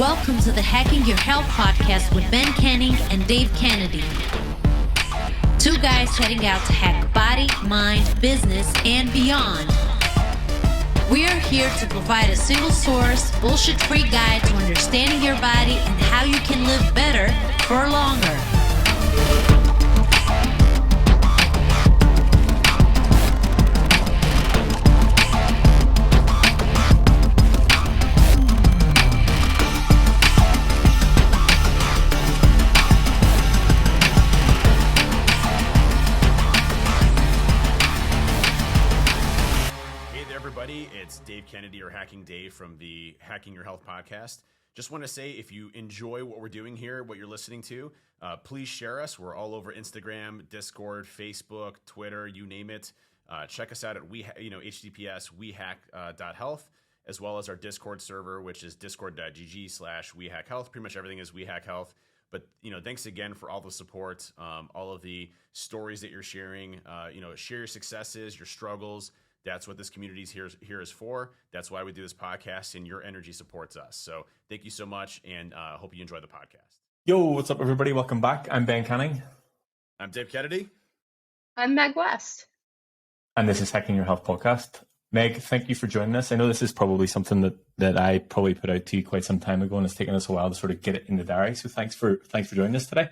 Welcome to the Hacking Your Health podcast with Ben Canning and Dave Kennedy. Two guys heading out to hack body, mind, business, and beyond. We are here to provide a single source, bullshit-free guide to understanding your body and how you can live better for longer. It's Dave Kennedy, or Hacking Dave, from the Hacking Your Health podcast. Just want to say, if you enjoy what we're doing here, what you're listening to, please share us. We're all over Instagram, Discord, Facebook, Twitter, you name it. Check us out at HTTPS wehack.health, as well as our Discord server, which is discord.gg/wehackhealth. Pretty much everything is wehackhealth. But thanks again for all the support, all of the stories that you're sharing. Share your successes, your struggles. That's what this community is here is for. That's why we do this podcast, and your energy supports us. So thank you so much, and hope you enjoy the podcast. Yo, what's up, everybody? Welcome back. I'm Ben Canning. I'm Dave Kennedy. I'm Meg West. And this is Hacking Your Health podcast. Meg, thank you for joining us. I know this is probably something that I probably put out to you quite some time ago, and it's taken us a while to sort of get it in the diary. So thanks for joining us today.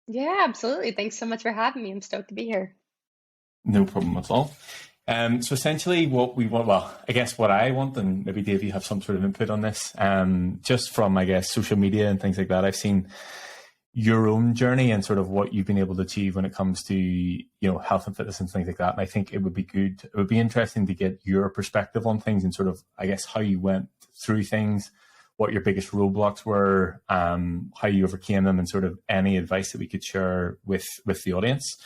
Yeah, absolutely. Thanks so much for having me. I'm stoked to be here. No problem at all. So essentially what we want, I guess what I want, and maybe Dave, you have some sort of input on this, just from, I guess, social media and things like that. I've seen your own journey and sort of what you've been able to achieve when it comes to, health and fitness and things like that. And I think it would be interesting to get your perspective on things and sort of, I guess, how you went through things, what your biggest roadblocks were, how you overcame them, and sort of any advice that we could share with the audience.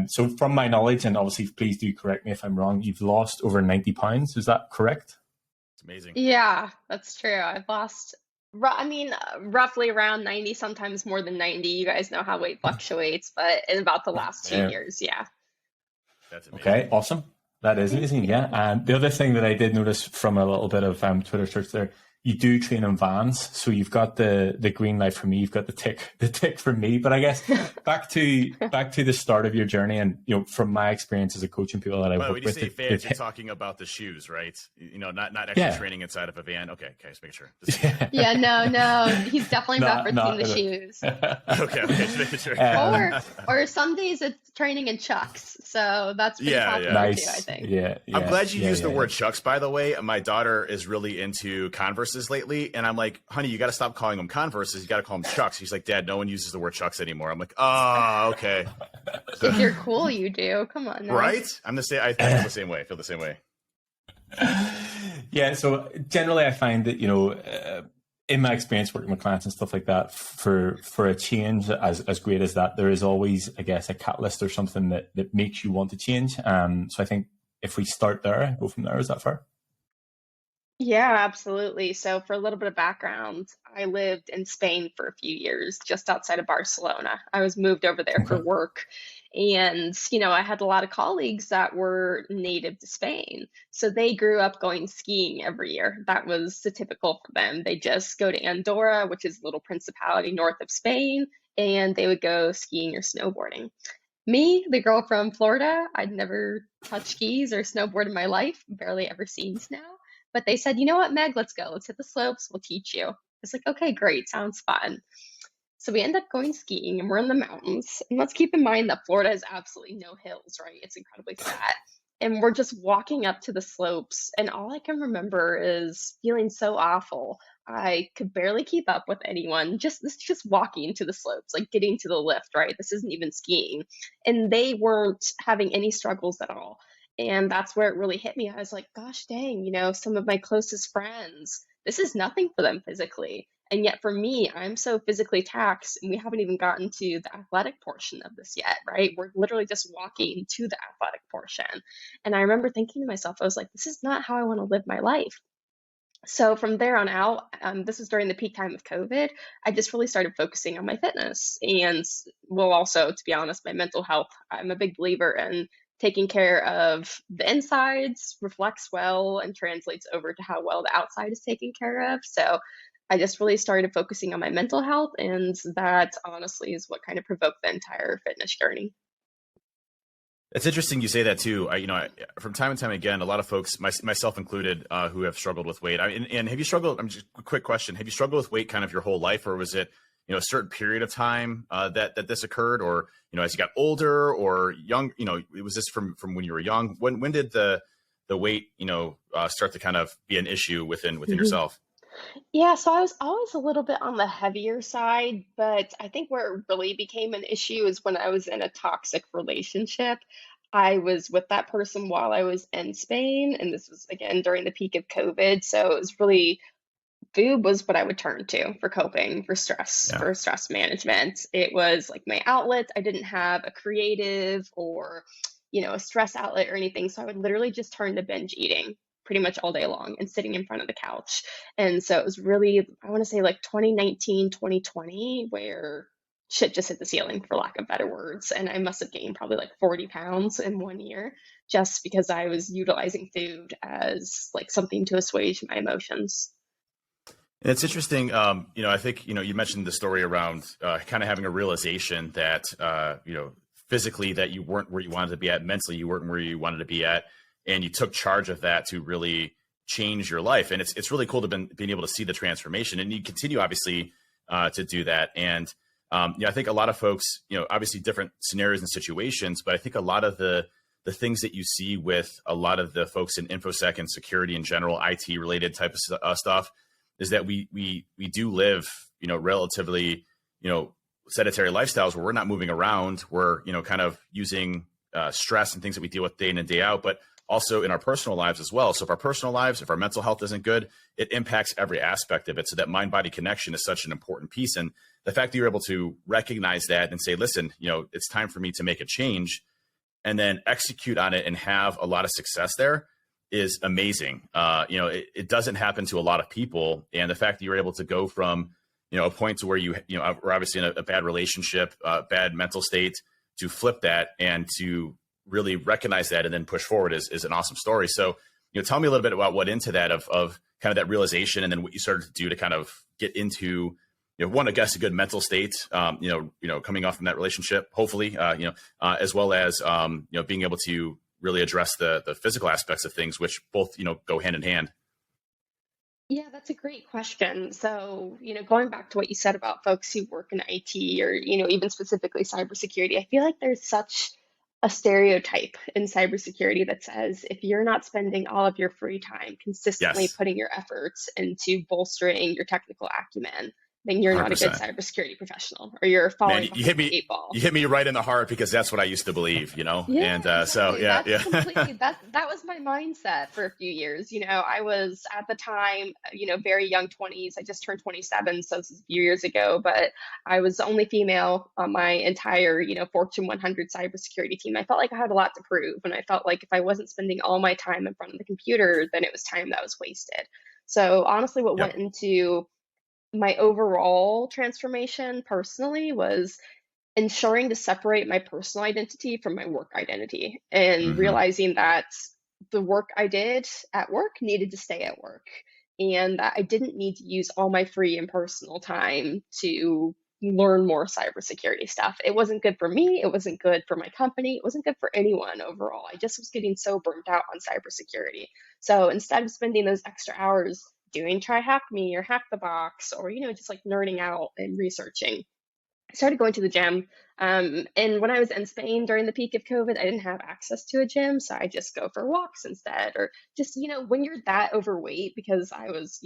So from my knowledge, and obviously please do correct me if I'm wrong, you've lost over 90 pounds. Is that correct? It's amazing. Yeah, that's true. I've lost, roughly around 90, sometimes more than 90. You guys know how weight fluctuates, but in about the last 2 years, yeah. That's amazing. Okay, awesome. That is amazing, yeah. And the other thing that I did notice from a little bit of Twitter search there, you do train in vans, so you've got the green light for me, you've got the tick for me. But I guess back to the start of your journey, and from my experience as a coach and people that I work with. When you say fans, you're talking about the shoes, right? Not actually training inside of a van. Okay, just making sure. Yeah, no, he's definitely referencing the shoes. Okay, just making sure. Or some days it's training in Chucks, so that's pretty popular nice. too, I think. Yeah, I'm glad you used the word Chucks, by the way. My daughter is really into Converse lately, and I'm like, honey, you got to stop calling them Converses, you got to call them Chucks. She's like, Dad, no one uses the word Chucks anymore. I'm like, oh, okay. If you're cool, you do. Come on now. Right? I'm the same. I feel the same way. Yeah, so generally I find that in my experience working with clients and stuff like that, for a change as great as that, there is always, I guess, a catalyst or something that makes you want to change. So I think if we start there, go from there. Is that fair? Yeah, absolutely. So for a little bit of background, I lived in Spain for a few years, just outside of Barcelona. I was moved over there for work. And, I had a lot of colleagues that were native to Spain. So they grew up going skiing every year. That was the typical for them. They just go to Andorra, which is a little principality north of Spain, and they would go skiing or snowboarding. Me, the girl from Florida, I'd never touched skis or snowboard in my life, barely ever seen snow. But they said, you know what, Meg, let's go. Let's hit the slopes. We'll teach you. It's like, okay, great. Sounds fun. So we end up going skiing, and we're in the mountains. And let's keep in mind that Florida has absolutely no hills, right? It's incredibly flat. And we're just walking up to the slopes. And all I can remember is feeling so awful. I could barely keep up with anyone. Just walking to the slopes, like getting to the lift, right? This isn't even skiing. And they weren't having any struggles at all. And that's where it really hit me. I was like, gosh dang, some of my closest friends, this is nothing for them physically. And yet for me, I'm so physically taxed, and we haven't even gotten to the athletic portion of this yet, right? We're literally just walking to the athletic portion. And I remember thinking to myself, I was like, this is not how I want to live my life. So from there on out, this was during the peak time of COVID, I just really started focusing on my fitness and, also, to be honest, my mental health. I'm a big believer in taking care of the insides reflects well and translates over to how well the outside is taken care of. So I just really started focusing on my mental health, and that honestly is what kind of provoked the entire fitness journey. It's interesting you say that too. From time and time again, a lot of folks, myself included, who have struggled with weight. And have you struggled? I'm just a quick question. Have you struggled with weight kind of your whole life, or was it, a certain period of time that this occurred, or as you got older or young? Was this from when you were young? When did the weight start to kind of be an issue within yourself? Yeah, so I was always a little bit on the heavier side, but I think where it really became an issue is when I was in a toxic relationship. I was with that person while I was in Spain, and this was again during the peak of COVID. So it was really food was what I would turn to for coping, Yeah. for stress management. It was like my outlet. I didn't have a creative or, a stress outlet or anything. So I would literally just turn to binge eating pretty much all day long and sitting in front of the couch. And so it was really, I want to say like 2019, 2020, where shit just hit the ceiling, for lack of better words. And I must have gained probably like 40 pounds in 1 year just because I was utilizing food as like something to assuage my emotions. And it's interesting. I think, you mentioned the story around kind of having a realization that, physically that you weren't where you wanted to be at, mentally you weren't where you wanted to be at, and you took charge of that to really change your life. And it's really cool to being able to see the transformation, and you continue obviously to do that. And I think a lot of folks, obviously different scenarios and situations, but I think a lot of the things that you see with a lot of the folks in InfoSec and security in general, IT related type of stuff, is that we do live, relatively, sedentary lifestyles where we're not moving around. We're, kind of using stress and things that we deal with day in and day out, but also in our personal lives as well. So if our personal lives, if our mental health isn't good, it impacts every aspect of it. So that mind-body connection is such an important piece. And the fact that you're able to recognize that and say, listen, it's time for me to make a change, and then execute on it and have a lot of success there is amazing. It doesn't happen to a lot of people. And the fact that you're able to go from, a point to where we're obviously in a bad relationship, bad mental state, to flip that and to really recognize that and then push forward is an awesome story. So, tell me a little bit about what into that of kind of that realization, and then what you started to do to kind of get into, one, I guess, a good mental state, coming off from that relationship, hopefully, as well as, being able to really address the physical aspects of things, which both, go hand in hand. Yeah, that's a great question. So, going back to what you said about folks who work in IT or, even specifically cybersecurity, I feel like there's such a stereotype in cybersecurity that says if you're not spending all of your free time consistently Yes, putting your efforts into bolstering your technical acumen, then you're not a good 100%. cybersecurity professional or you're Man, falling behind the eight ball. you hit me right in the heart, because that's what I used to believe, Yeah, and so exactly. yeah, That's yeah. completely that was my mindset for a few years. I was at the time, very young 20s. I just turned 27, so this is a few years ago, but I was the only female on my entire, Fortune 100 cybersecurity team. I felt like I had a lot to prove, and I felt like if I wasn't spending all my time in front of the computer, then it was time that was wasted. So honestly, what went Yep. into my overall transformation personally was ensuring to separate my personal identity from my work identity and Hmm. realizing that the work I did at work needed to stay at work and that I didn't need to use all my free and personal time to learn more cybersecurity stuff. It wasn't good for me. It wasn't good for my company. It wasn't good for anyone overall. I just was getting so burnt out on cybersecurity. So instead of spending those extra hours doing Try Hack Me or Hack the Box or, just like nerding out and researching, I started going to the gym. And when I was in Spain during the peak of COVID, I didn't have access to a gym. So I just go for walks instead. Or just, when you're that overweight, because I was,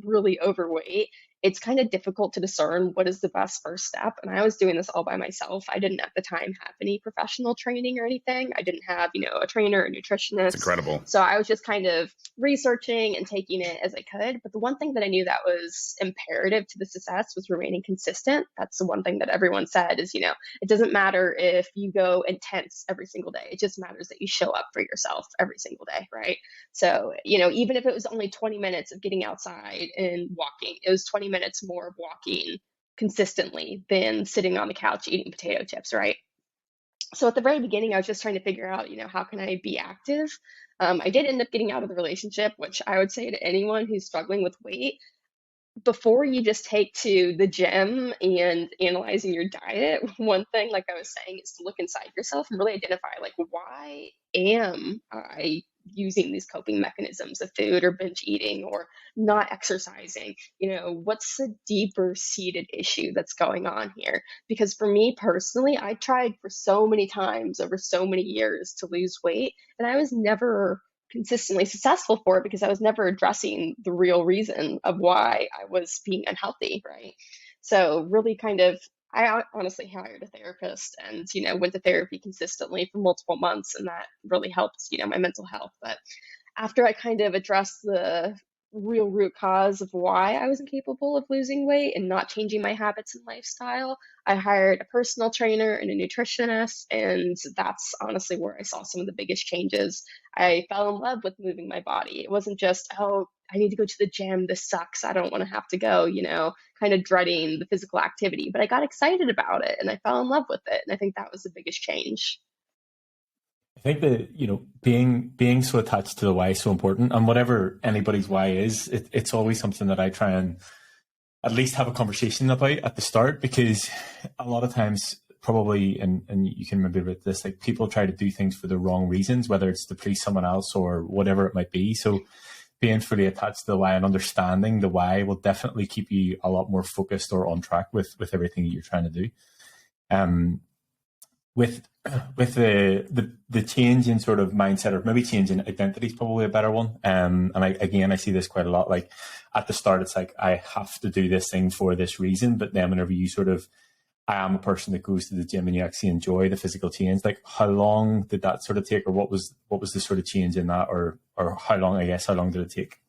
really overweight, it's kind of difficult to discern what is the best first step. And I was doing this all by myself. I didn't at the time have any professional training or anything. I didn't have, a trainer, a It's nutritionist. incredible. So I was just kind of researching and taking it as I could. But the one thing that I knew that was imperative to the success was remaining consistent. That's the one thing that everyone said is, it doesn't matter if you go intense every single day. It just matters that you show up for yourself every single day, right? So, even if it was only 20 minutes of getting outside and walking, it was 20 minutes more of walking consistently than sitting on the couch eating potato chips, right? So at the very beginning, I was just trying to figure out, how can I be active? I did end up getting out of the relationship, which I would say to anyone who's struggling with weight, before you just take to the gym and analyzing your diet, one thing, like I was saying, is to look inside yourself and really identify, like, why am I using these coping mechanisms of food or binge eating or not exercising? What's the deeper seated issue that's going on here? Because for me personally, I tried for so many times over so many years to lose weight, and I was never consistently successful for it because I was never addressing the real reason of why I was being unhealthy, right? So really I honestly hired a therapist and, went to therapy consistently for multiple months, and that really helped, my mental health. But after I kind of addressed the real root cause of why I was incapable of losing weight and not changing my habits and lifestyle, I hired a personal trainer and a nutritionist, and that's honestly where I saw some of the biggest changes. I fell in love with moving my body. It wasn't just, oh, I need to go to the gym. This sucks. I don't want to have to go, kind of dreading the physical activity. But I got excited about it and I fell in love with it. And I think that was the biggest change. I think that, being so attached to the why is so important, and whatever anybody's why is, it's always something that I try and at least have a conversation about at the start, because a lot of times probably, and you can remember with this, like, people try to do things for the wrong reasons, whether it's to please someone else or whatever it might be. So being fully attached to the why and understanding the why will definitely keep you a lot more focused or on track with everything that you're trying to do. With the change in sort of mindset, or maybe change in identity is probably a better one. And I see this quite a lot. Like, at the start, it's like, I have to do this thing for this reason. But then whenever you I am a person that goes to the gym and you actually enjoy the physical change, like, how long did that sort of take, or what was the sort of change in that, or how long did it take?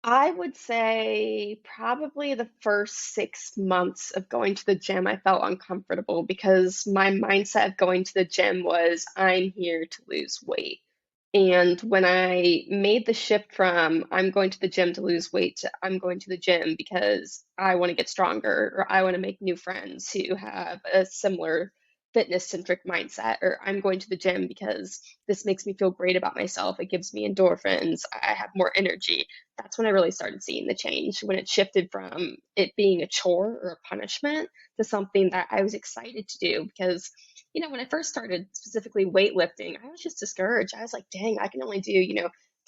I would say probably the first 6 months of going to the gym, I felt uncomfortable because my mindset of going to the gym was, I'm here to lose weight. And when I made the shift from I'm going to the gym to lose weight to I'm going to the gym because I want to get stronger or I want to make new friends who have a similar fitness centric mindset, or I'm going to the gym because this makes me feel great about myself. It gives me endorphins. I have more energy. That's when I really started seeing the change, when it shifted from it being a chore or a punishment to something that I was excited to do. Because, when I first started specifically weightlifting, I was just discouraged. I was like, dang, I can only do,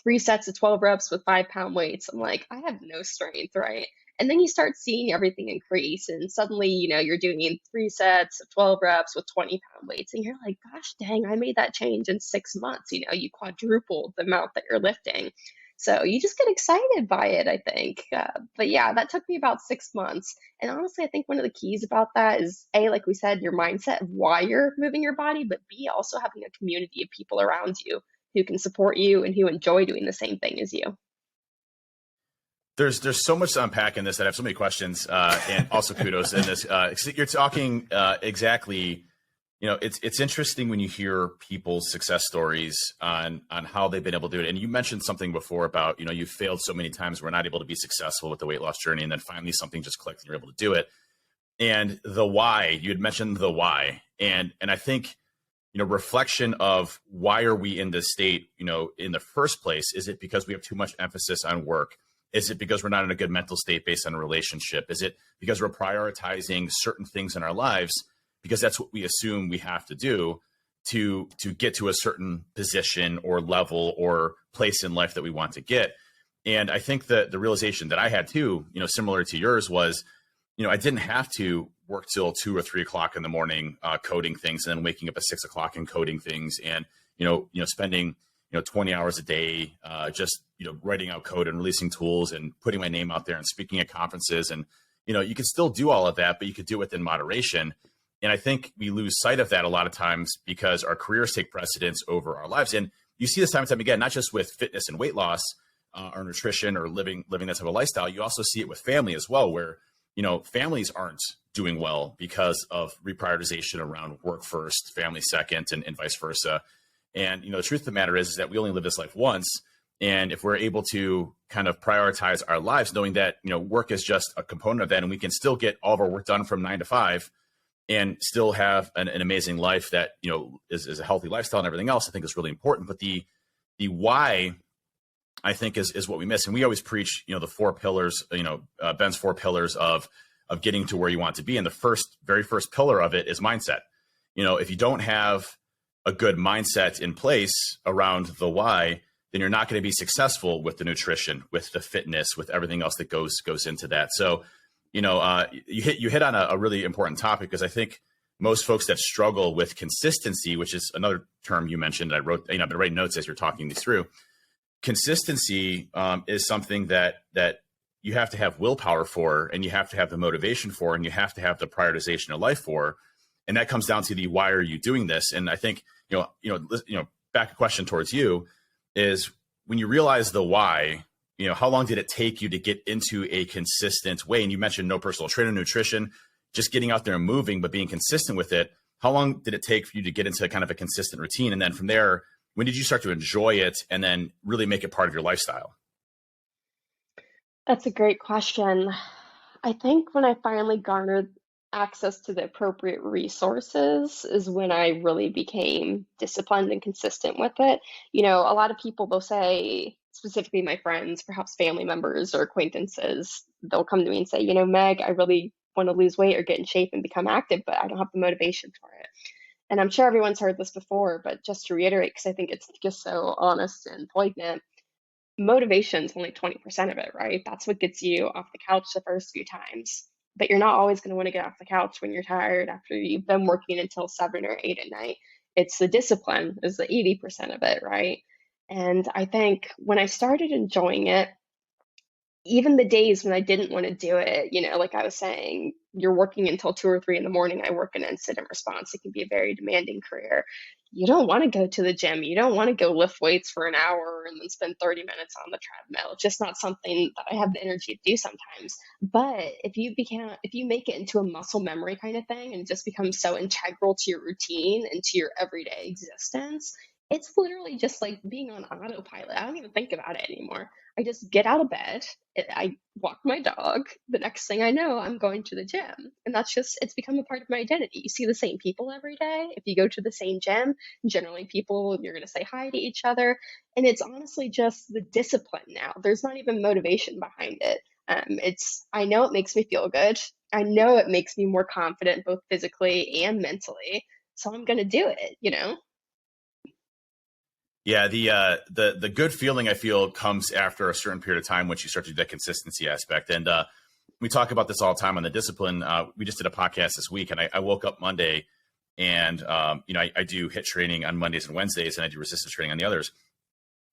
3 sets of 12 reps with 5-pound weights. I'm like, I have no strength, right? And then you start seeing everything increase, and suddenly, you're doing 3 sets of 12 reps with 20-pound weights, and you're like, gosh, dang, I made that change in 6 months. You quadrupled the amount that you're lifting. So you just get excited by it, I think. But yeah, that took me about 6 months. And honestly, I think one of the keys about that is A, like we said, your mindset of why you're moving your body, but B, also having a community of people around you who can support you and who enjoy doing the same thing as you. There's so much to unpack in this that I have so many questions, and also kudos in this. You're talking exactly. It's interesting when you hear people's success stories on how they've been able to do it. And you mentioned something before about, you failed so many times, we're not able to be successful with the weight loss journey, and then finally something just clicked and you're able to do it. And the why, you had mentioned the why, and I think, reflection of why are we in this state, in the first place? Is it because we have too much emphasis on work? Is it because we're not in a good mental state based on a relationship? Is it because we're prioritizing certain things in our lives because that's what we assume we have to do to get to a certain position or level or place in life that we want to get? And I think that the realization that I had too, similar to yours, was, I didn't have to work till 2 or 3 o'clock in the morning coding things, and then waking up at 6 o'clock and coding things, and spending 20 hours a day just writing out code and releasing tools and putting my name out there and speaking at conferences. And you can still do all of that, but you could do it within moderation. And I think we lose sight of that a lot of times because our careers take precedence over our lives. And you see this time and time again, not just with fitness and weight loss or nutrition or living that type of lifestyle. You also see it with family as well, where families aren't doing well because of reprioritization around work first, family second, and vice versa. And the truth of the matter is that we only live this life once. And if we're able to kind of prioritize our lives, knowing that work is just a component of that, and we can still get all of our work done from 9 to 5, and still have an amazing life that, is a healthy lifestyle and everything else, I think is really important. But the why, I think, is what we miss. And we always preach, the 4 pillars, Ben's 4 pillars of getting to where you want to be. And the very first pillar of it is mindset. If you don't have a good mindset in place around the why, then you're not going to be successful with the nutrition, with the fitness, with everything else that goes into that. So, you hit on a really important topic, because I think most folks that struggle with consistency, which is another term you mentioned, I've been writing notes as you're talking these through. Consistency is something that you have to have willpower for, and you have to have the motivation for, and you have to have the prioritization of life for. And that comes down to the why are you doing this? And I think, back a question towards you is, when you realize the why, how long did it take you to get into a consistent way? And you mentioned no personal trainer, nutrition, just getting out there and moving, but being consistent with it. How long did it take for you to get into kind of a consistent routine? And then from there, when did you start to enjoy it and then really make it part of your lifestyle? That's a great question. I think when I finally garnered access to the appropriate resources is when I really became disciplined and consistent with it. A lot of people, they'll say, specifically my friends, perhaps family members or acquaintances, they'll come to me and say, Meg, I really want to lose weight or get in shape and become active, but I don't have the motivation for it. And I'm sure everyone's heard this before, but just to reiterate, because I think it's just so honest and poignant, motivation is only 20% of it, right? That's what gets you off the couch the first few times. But you're not always going to want to get off the couch when you're tired after you've been working until 7 or 8 at night. It's the discipline is the 80% of it, right? And I think when I started enjoying it, even the days when I didn't want to do it, like I was saying, you're working until 2 or 3 in the morning. I work in incident response. It can be a very demanding career. You don't want to go to the gym. You don't want to go lift weights for an hour and then spend 30 minutes on the treadmill. It's just not something that I have the energy to do sometimes. But if you make it into a muscle memory kind of thing and it just becomes so integral to your routine and to your everyday existence, it's literally just like being on autopilot. I don't even think about it anymore. I just get out of bed, I walk my dog. The next thing I know, I'm going to the gym. And it's become a part of my identity. You see the same people every day. If you go to the same gym, generally you're going to say hi to each other. And it's honestly just the discipline now. There's not even motivation behind it. I know it makes me feel good. I know it makes me more confident, both physically and mentally. So I'm going to do it. Yeah, the good feeling, I feel, comes after a certain period of time once you start to do that consistency aspect. And we talk about this all the time on the discipline. We just did a podcast this week, and I woke up Monday, and I do HIIT training on Mondays and Wednesdays, and I do resistance training on the others.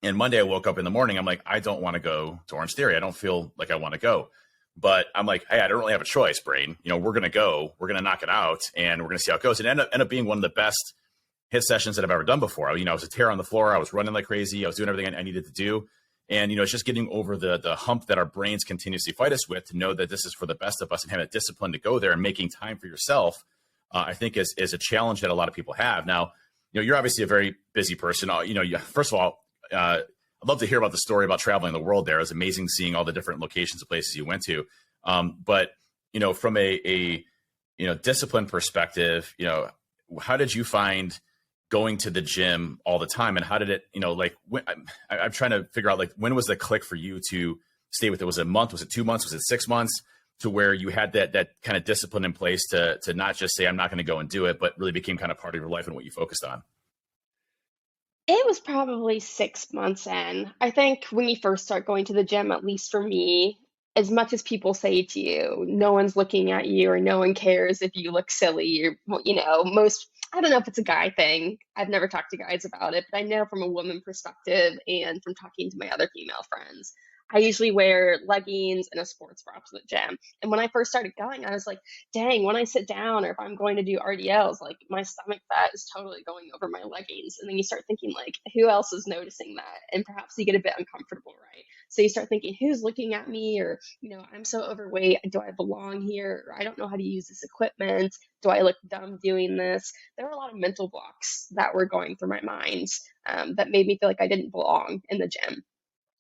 And Monday I woke up in the morning, I'm like, I don't want to go to Orange Theory. I don't feel like I want to go. But I'm like, hey, I don't really have a choice, brain. We're going to go. We're going to knock it out, and we're going to see how it goes. And it ended up being one of the best HIIT sessions that I've ever done before. I was a tear on the floor. I was running like crazy. I was doing everything I needed to do. And, it's just getting over the hump that our brains continuously fight us with, to know that this is for the best of us, and having a discipline to go there and making time for yourself, I think is a challenge that a lot of people have. Now, you're obviously a very busy person. First of all, I'd love to hear about the story about traveling the world there. It was amazing seeing all the different locations and places you went to. But from a discipline perspective, how did you find going to the gym all the time, and how did it, I'm trying to figure out, when was the click for you to stay with it? Was it a month? Was it 2 months? Was it 6 months, to where you had that kind of discipline in place to not just say, I'm not going to go and do it, but really became kind of part of your life and what you focused on? It was probably 6 months in. I think when you first start going to the gym, at least for me, as much as people say to you, no one's looking at you or no one cares if you look silly, or, I don't know if it's a guy thing. I've never talked to guys about it, but I know from a woman perspective and from talking to my other female friends, I usually wear leggings and a sports bra to the gym. And when I first started going, I was like, dang, when I sit down or if I'm going to do RDLs, like my stomach fat is totally going over my leggings. And then you start thinking, like, who else is noticing that? And perhaps you get a bit uncomfortable, right? So you start thinking, who's looking at me? Or, I'm so overweight. Do I belong here? Or I don't know how to use this equipment. Do I look dumb doing this? There were a lot of mental blocks that were going through my mind that made me feel like I didn't belong in the gym.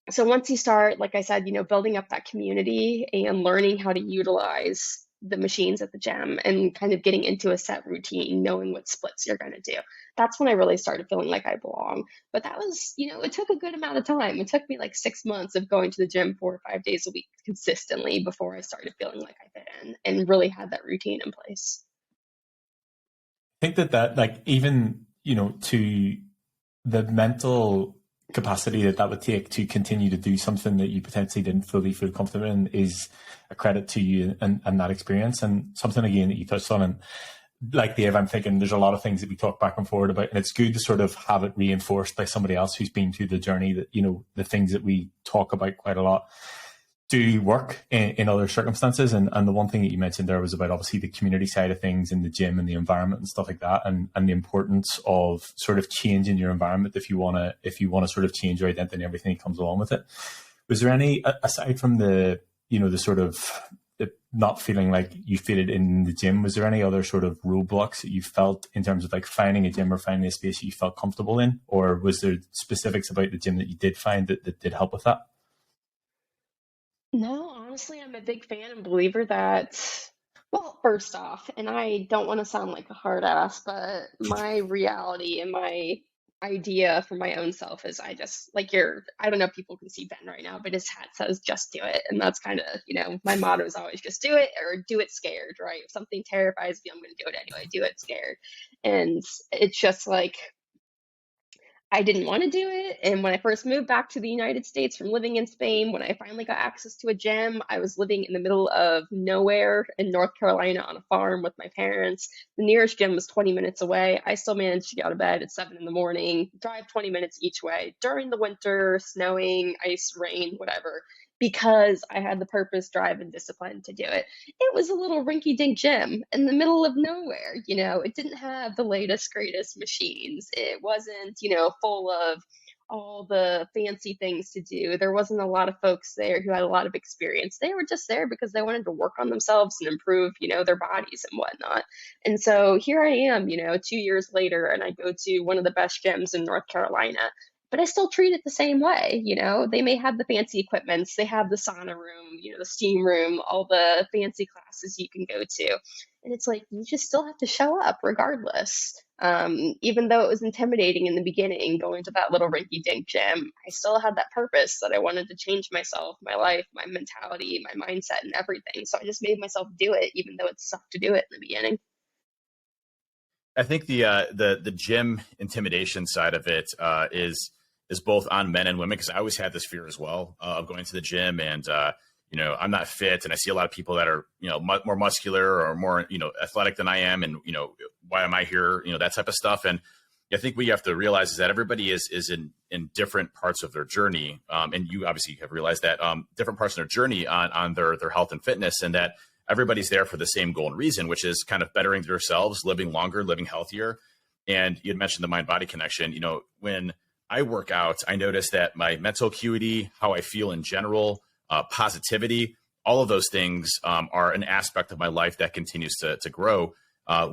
So once you start, like I said, building up that community and learning how to utilize the machines at the gym and kind of getting into a set routine, knowing what splits you're going to do. That's when I really started feeling like I belong. But that was, it took a good amount of time. It took me like 6 months of going to the gym 4 or 5 days a week consistently before I started feeling like I fit in and really had that routine in place. I think that like even, to the mental capacity that would take to continue to do something that you potentially didn't fully feel comfortable in is a credit to you and that experience. And something again that you touched on, and like Dave, I'm thinking there's a lot of things that we talk back and forward about, and it's good to sort of have it reinforced by somebody else who's been through the journey, that, the things that we talk about quite a lot do work in other circumstances. And the one thing that you mentioned there was about obviously the community side of things in the gym and the environment and stuff like that, and the importance of sort of changing your environment if you want to sort of change your identity and everything that comes along with it. Was there any, aside from the sort of the not feeling like you fitted in the gym, was there any other sort of roadblocks that you felt in terms of like finding a gym or finding a space that you felt comfortable in? Or was there specifics about the gym that you did find that did help with that? No, honestly, I'm a big fan and believer that, well, first off, and I don't want to sound like a hard ass, but my reality and my idea for my own self is I don't know if people can see Ben right now, but his hat says just do it. And that's kind of, my motto is always just do it or do it scared, right? If something terrifies me, I'm going to do it anyway, do it scared. And it's just like, I didn't want to do it. And when I first moved back to the United States from living in Spain, when I finally got access to a gym, I was living in the middle of nowhere in North Carolina on a farm with my parents. The nearest gym was 20 minutes away. I still managed to get out of bed at 7 in the morning, drive 20 minutes each way during the winter, snowing, ice, rain, whatever, because I had the purpose, drive, and discipline to do it. It was a little rinky-dink gym in the middle of nowhere. It didn't have the latest, greatest machines. It wasn't, full of all the fancy things to do. There wasn't a lot of folks there who had a lot of experience. They were just there because they wanted to work on themselves and improve, their bodies and whatnot. And so here I am, 2 years later, and I go to one of the best gyms in North Carolina. But I still treat it the same way. They may have the fancy equipments, they have the sauna room, the steam room, all the fancy classes you can go to. And it's like, you just still have to show up regardless. Even though it was intimidating in the beginning, going to that little rinky dink gym, I still had that purpose that I wanted to change myself, my life, my mentality, my mindset, and everything. So I just made myself do it, even though it sucked to do it in the beginning. I think the gym intimidation side of it is both on men and women, because I always had this fear as well of going to the gym and I'm not fit, and I see a lot of people that are more muscular or more athletic than I am, and why am I here, that type of stuff. And I think what you have to realize is that everybody is in different parts of their journey, and you obviously have realized that different parts of their journey on their health and fitness, and that everybody's there for the same goal and reason, which is kind of bettering themselves, living longer, living healthier. And you had mentioned the mind-body connection. When I work out, I notice that my mental acuity, how I feel in general, positivity, all of those things are an aspect of my life that continues to grow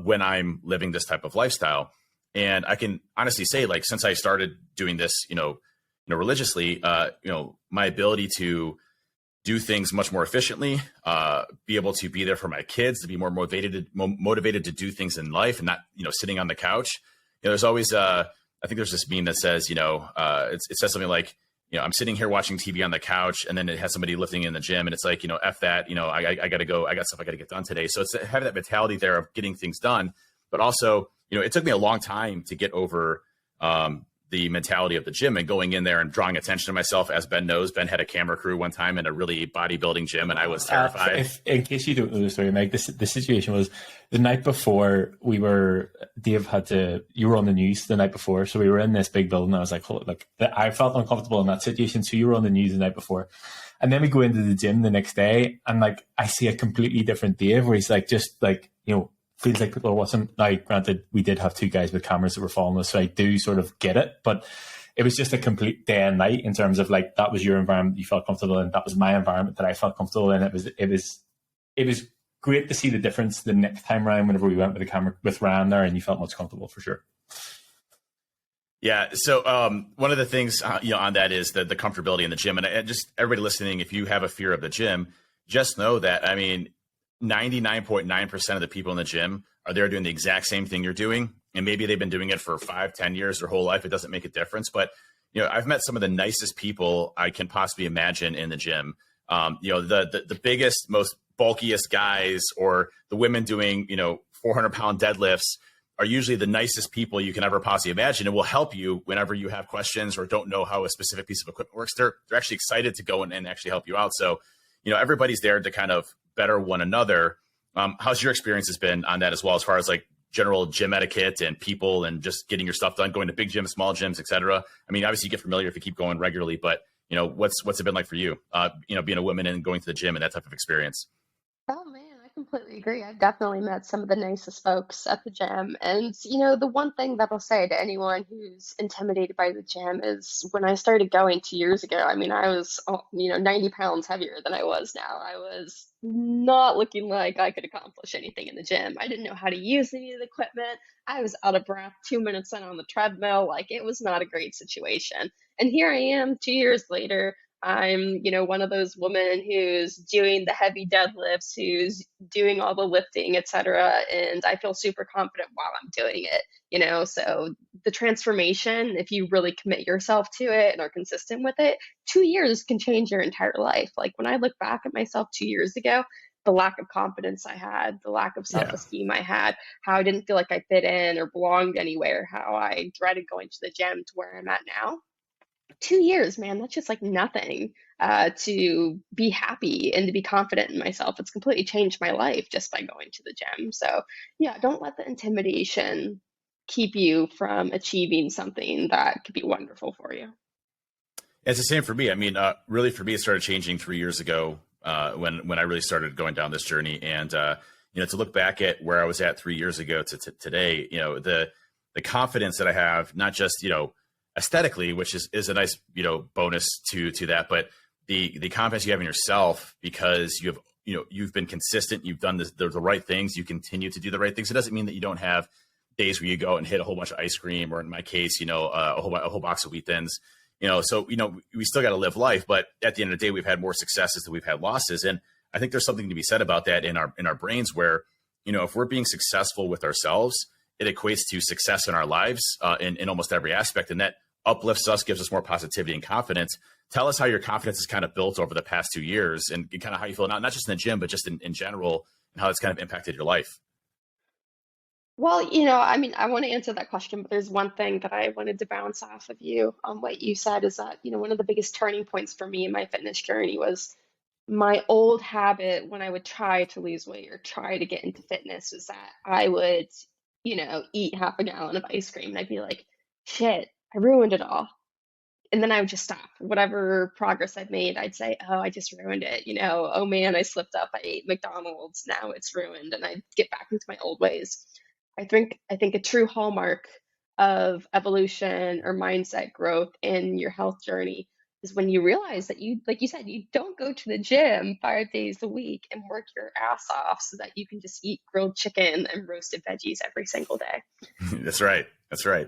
when I'm living this type of lifestyle. And I can honestly say, like, since I started doing this, religiously, my ability to do things much more efficiently, be able to be there for my kids, to be more motivated to do things in life and not, sitting on the couch. There's always, I think there's this meme that says, it says something like, I'm sitting here watching TV on the couch, and then it has somebody lifting in the gym, and it's like, F that, I got to go. I got stuff I got to get done today. So it's having that mentality there of getting things done. But also, it took me a long time to get over the mentality of the gym and going in there and drawing attention to myself. As Ben knows, Ben had a camera crew one time in a really bodybuilding gym, and I was terrified. In case you don't know the story, Meg, the situation was the night before you were on the news the night before. So we were in this big building. I was like, I felt uncomfortable in that situation. So you were on the news the night before. And then we go into the gym the next day, and like, I see a completely different Dave where he's like, just like, feels like people are watching. Now, granted, we did have two guys with cameras that were following us, so I do sort of get it, but it was just a complete day and night in terms of like, that was your environment you felt comfortable in, that was my environment that I felt comfortable in. It was great to see the difference the next time around whenever we went with the camera with Ryan there, and you felt much comfortable for sure. Yeah. So one of the things on that is the comfortability in the gym, and just everybody listening, if you have a fear of the gym, just know that, 99.9% of the people in the gym are there doing the exact same thing you're doing. And maybe they've been doing it for 5-10 years, their whole life. It doesn't make a difference. But, I've met some of the nicest people I can possibly imagine in the gym. The biggest, most bulkiest guys, or the women doing, 400-pound deadlifts, are usually the nicest people you can ever possibly imagine, and will help you whenever you have questions or don't know how a specific piece of equipment works. They're actually excited to go and actually help you out. So, everybody's there to kind of better one another. How's your experiences been on that as well, as far as like general gym etiquette and people and just getting your stuff done, going to big gyms, small gyms, et cetera? I mean, obviously you get familiar if you keep going regularly, but what's it been like for you, being a woman and going to the gym and that type of experience? Oh man, I completely agree. I've definitely met some of the nicest folks at the gym. And, the one thing that I'll say to anyone who's intimidated by the gym is when I started going 2 years ago, I mean, I was, 90 pounds heavier than I was now. I was not looking like I could accomplish anything in the gym. I didn't know how to use any of the equipment. I was out of breath 2 minutes in on the treadmill. Like, it was not a great situation. And here I am 2 years later. I'm, one of those women who's doing the heavy deadlifts, who's doing all the lifting, etc. And I feel super confident while I'm doing it. So the transformation, if you really commit yourself to it and are consistent with it, 2 years can change your entire life. Like when I look back at myself 2 years ago, the lack of confidence I had, the lack of self-esteem I had, how I didn't feel like I fit in or belonged anywhere, how I dreaded going to the gym, to where I'm at now. 2 years, man, that's just like nothing to be happy and to be confident in myself. It's completely changed my life just by going to the gym. So, yeah, don't let the intimidation keep you from achieving something that could be wonderful for you. It's the same for me. I mean, really for me, it started changing 3 years ago when I really started going down this journey. And, to look back at where I was at 3 years ago to today, the confidence that I have, not just, aesthetically, which is a nice, bonus to that, but the confidence you have in yourself because you've been consistent, you've done the right things, you continue to do the right things. It doesn't mean that you don't have days where you go and hit a whole bunch of ice cream, or in my case, a whole box of Wheat Thins, so, we still got to live life, but at the end of the day, we've had more successes than we've had losses. And I think there's something to be said about that in our brains where, if we're being successful with ourselves, it equates to success in our lives in almost every aspect. And that uplifts us, gives us more positivity and confidence. Tell us how your confidence is kind of built over the past 2 years and kind of how you feel, not just in the gym, but just in general, and how it's kind of impacted your life. Well, I mean, I want to answer that question, but there's one thing that I wanted to bounce off of you on what you said is that, one of the biggest turning points for me in my fitness journey was my old habit when I would try to lose weight or try to get into fitness was that I would, eat half a gallon of ice cream and I'd be like, shit, I ruined it all. And then I would just stop. Whatever progress I've made, I'd say, oh, I just ruined it. Oh man, I slipped up. I ate McDonald's. Now it's ruined. And I'd get back into my old ways. I think a true hallmark of evolution or mindset growth in your health journey is when you realize that you, like you said, you don't go to the gym 5 days a week and work your ass off so that you can just eat grilled chicken and roasted veggies every single day. That's right. That's right.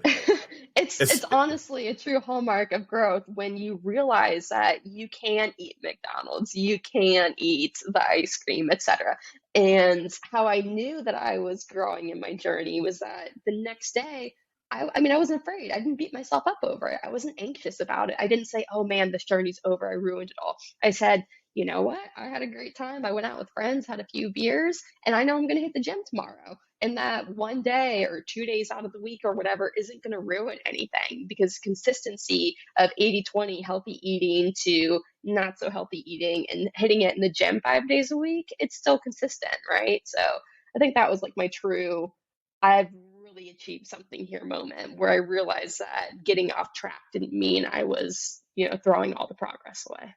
It's honestly a true hallmark of growth when you realize that you can eat McDonald's, you can eat the ice cream, etc. And how I knew that I was growing in my journey was that the next day, I mean, I wasn't afraid. I didn't beat myself up over it. I wasn't anxious about it. I didn't say, oh man, this journey's over. I ruined it all. I said, you know what? I had a great time. I went out with friends, had a few beers, and I know I'm going to hit the gym tomorrow. And that one day or 2 days out of the week or whatever isn't going to ruin anything because consistency of 80-20 healthy eating to not so healthy eating and hitting it in the gym 5 days a week, it's still consistent, right? So I think that was like my true, I've really achieved something here moment where I realized that getting off track didn't mean I was, throwing all the progress away.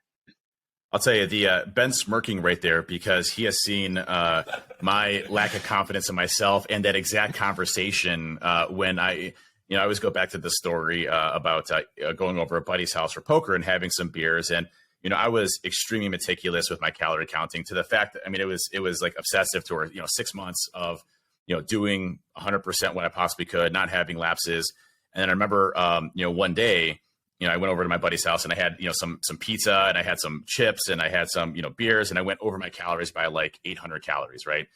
I'll tell you, the Ben smirking right there because he has seen my lack of confidence in myself and that exact conversation when I always go back to the story about going over a buddy's house for poker and having some beers. And, I was extremely meticulous with my calorie counting to the fact that, I mean, it was like obsessive to where, 6 months of, doing 100% what I possibly could, not having lapses. And then I remember, one day, I went over to my buddy's house and I had, some pizza and I had some chips and I had some, beers, and I went over my calories by like 800 calories. Right.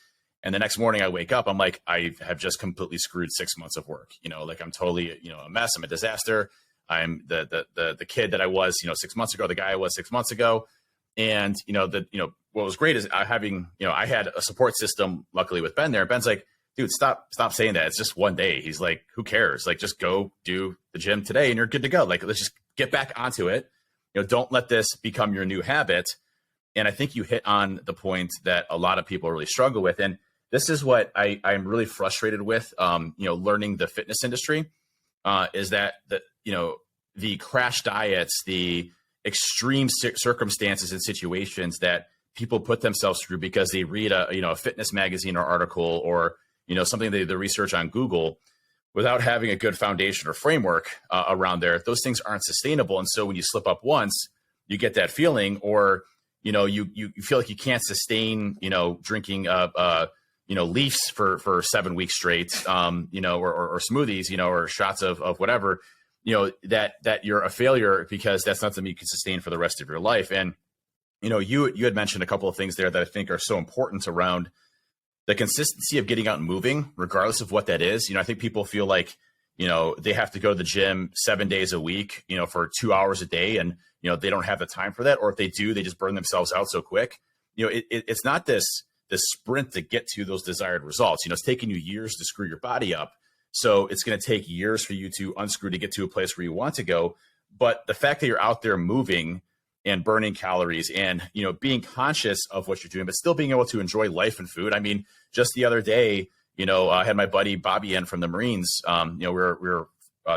And the next morning I wake up, I'm like, I have just completely screwed 6 months of work. Like I'm totally, a mess. I'm a disaster. I'm the kid that I was, 6 months ago, the guy I was 6 months ago. And, what was great is I had a support system, luckily, with Ben there. Ben's like, dude, stop saying that. It's just one day. He's like, who cares? Like, just go do the gym today and you're good to go. Like, let's just get back onto it. Don't let this become your new habit. And I think you hit on the point that a lot of people really struggle with. And this is what I'm really frustrated with, learning the fitness industry, is that the crash diets, the extreme circumstances and situations that people put themselves through because they read a fitness magazine or article or, something they research on Google without having a good foundation or framework around there. Those things aren't sustainable. And so when you slip up once, you get that feeling, or, you feel like you can't sustain, drinking, leafs for 7 weeks straight, or smoothies, or shots of whatever, that you're a failure because that's not something you can sustain for the rest of your life. And, you had mentioned a couple of things there that I think are so important around the consistency of getting out and moving, regardless of what that is. I think people feel like, they have to go to the gym 7 days a week, for 2 hours a day. And, they don't have the time for that. Or if they do, they just burn themselves out so quick. It's not this sprint to get to those desired results. It's taking you years to screw your body up. So it's going to take years for you to unscrew to get to a place where you want to go. But the fact that you're out there moving and burning calories and, being conscious of what you're doing, but still being able to enjoy life and food. I mean, just the other day, I had my buddy Bobby in from the Marines. We were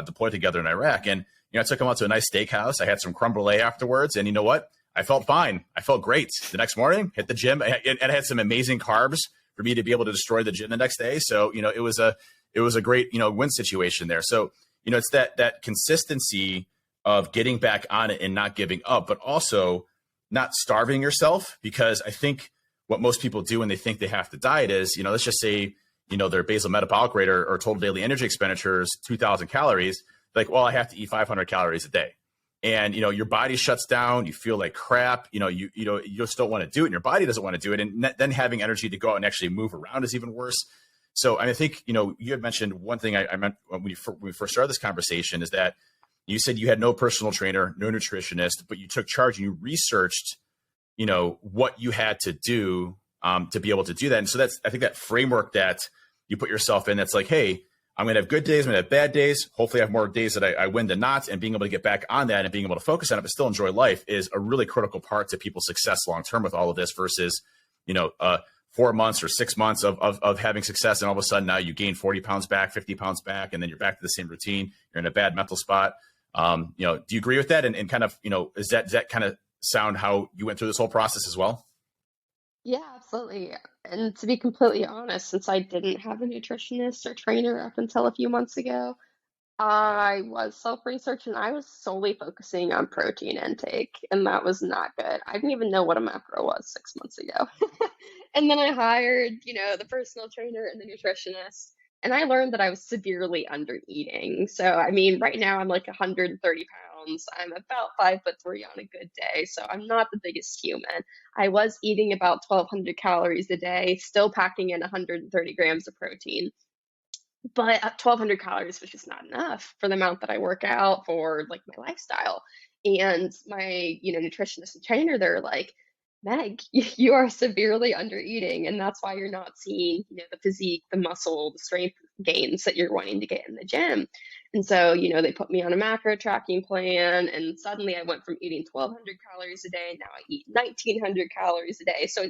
deployed together in Iraq, and, I took him out to a nice steakhouse. I had some creme brulee afterwards, and you know what? I felt fine. I felt great. The next morning, hit the gym, and I had some amazing carbs for me to be able to destroy the gym the next day. So, it was a great, win situation there. So, it's that consistency of getting back on it and not giving up, but also not starving yourself, because I think what most people do when they think they have to diet is, let's just say, their basal metabolic rate or total daily energy expenditure is 2,000 calories. Like, well, I have to eat 500 calories a day. And, your body shuts down, you feel like crap, you just don't want to do it, and your body doesn't want to do it. And then having energy to go out and actually move around is even worse. So I think, you had mentioned one thing I meant when we first started this conversation is that you said you had no personal trainer, no nutritionist, but you took charge and you researched, what you had to do to be able to do that. And so I think that framework that you put yourself in, that's like, hey, I'm going to have good days, I'm going to have bad days. Hopefully I have more days that I win than not, and being able to get back on that and being able to focus on it, but still enjoy life is a really critical part to people's success long-term with all of this versus, 4 months or 6 months of having success. And all of a sudden now you gain 40 pounds back, 50 pounds back, and then you're back to the same routine. You're in a bad mental spot. Do you agree with that? And kind of, does that kind of sound how you went through this whole process as well? Yeah, absolutely. And to be completely honest, since I didn't have a nutritionist or trainer up until a few months ago, I was self-researching. I was solely focusing on protein intake, and that was not good. I didn't even know what a macro was 6 months ago. And then I hired, the personal trainer and the nutritionist, and I learned that I was severely under eating. So, I mean, right now I'm like 130 pounds. I'm about 5'3" on a good day. So I'm not the biggest human. I was eating about 1,200 calories a day, still packing in 130 grams of protein. But 1,200 calories was just not enough for the amount that I work out for like my lifestyle. And my, nutritionist and trainer, they're like, Meg, you are severely under eating, and that's why you're not seeing, the physique, the muscle, the strength gains that you're wanting to get in the gym. And so, they put me on a macro tracking plan, and suddenly I went from eating 1,200 calories a day. Now I eat 1,900 calories a day. So,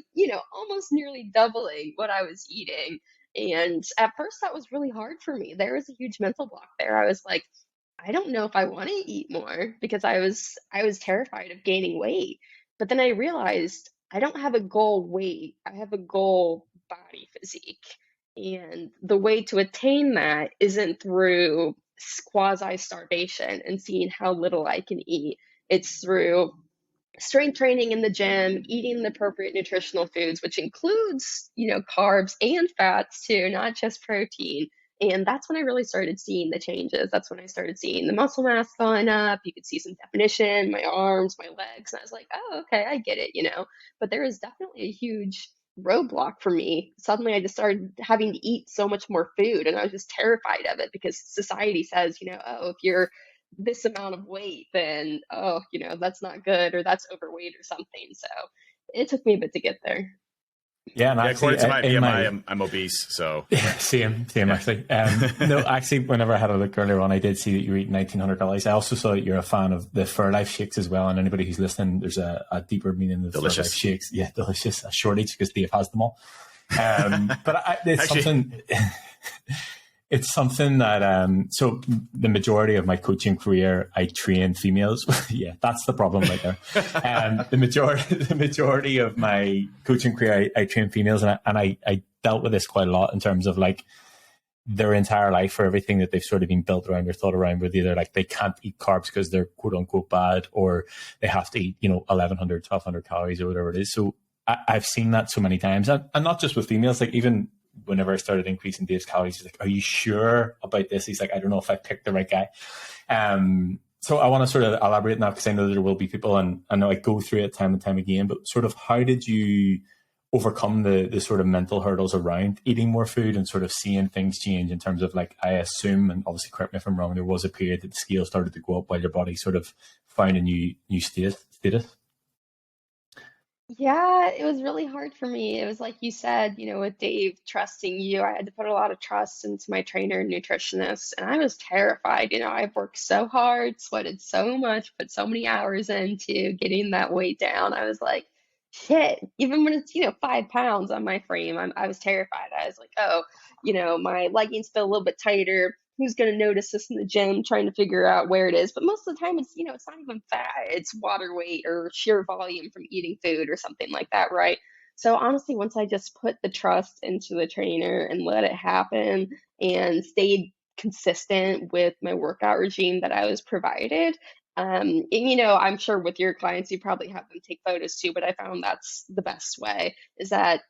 almost nearly doubling what I was eating. And at first that was really hard for me. There was a huge mental block there. I was like, I don't know if I want to eat more, because I was terrified of gaining weight. But then I realized I don't have a goal weight. I have a goal body physique. And the way to attain that isn't through quasi starvation and seeing how little I can eat. It's through strength training in the gym, eating the appropriate nutritional foods, which includes, carbs and fats too, not just protein, And that's when I really started seeing the changes. That's when I started seeing the muscle mass going up. You could see some definition, my arms, my legs. And I was like, oh, okay, I get it, But there was definitely a huge roadblock for me. Suddenly I just started having to eat so much more food, and I was just terrified of it because society says, oh, if you're this amount of weight, then, oh, that's not good, or that's overweight or something. So it took me a bit to get there. Yeah, and Yeah, actually, according to my in BMI, I'm obese. So same actually. No, actually, whenever I had a look earlier on, I did see that you eat 1,900 calories. I also saw that you're a fan of the Fairlife shakes as well. And anybody who's listening, there's a deeper meaning of the Fairlife shakes. Yeah, delicious. A shortage because Dave has them all. But it's actually, something. It's something that, so the majority of my coaching career, I train females. Yeah, that's the problem right there. The majority of my coaching career, I train females, and I dealt with this quite a lot in terms of like their entire life, for everything that they've sort of been built around or thought around, with either like they can't eat carbs because they're quote unquote bad, or they have to eat, 1,100, 1,200 calories or whatever it is. So I've seen that so many times, and not just with females, like even whenever I started increasing Dave's calories, he's like, are you sure about this? He's like, I don't know if I picked the right guy. So I want to sort of elaborate now, because I know there will be people, and I know I go through it time and time again, but sort of how did you overcome the sort of mental hurdles around eating more food and sort of seeing things change in terms of, like, I assume, and obviously correct me if I'm wrong, there was a period that the scale started to go up while your body sort of found a new status? Yeah, it was really hard for me. It was like you said, with Dave trusting you, I had to put a lot of trust into my trainer and nutritionist, and I was terrified. I've worked so hard, sweated so much, put so many hours into getting that weight down. I was like, shit, even when it's, 5 pounds on my frame, I was terrified. I was like, oh, my leggings feel a little bit tighter. Who's going to notice this in the gym, trying to figure out where it is? But most of the time it's, it's not even fat, it's water weight or sheer volume from eating food or something like that, right? So honestly, once I just put the trust into the trainer and let it happen and stayed consistent with my workout regime that I was provided, and, I'm sure with your clients, you probably have them take photos too, but I found that's the best way, is that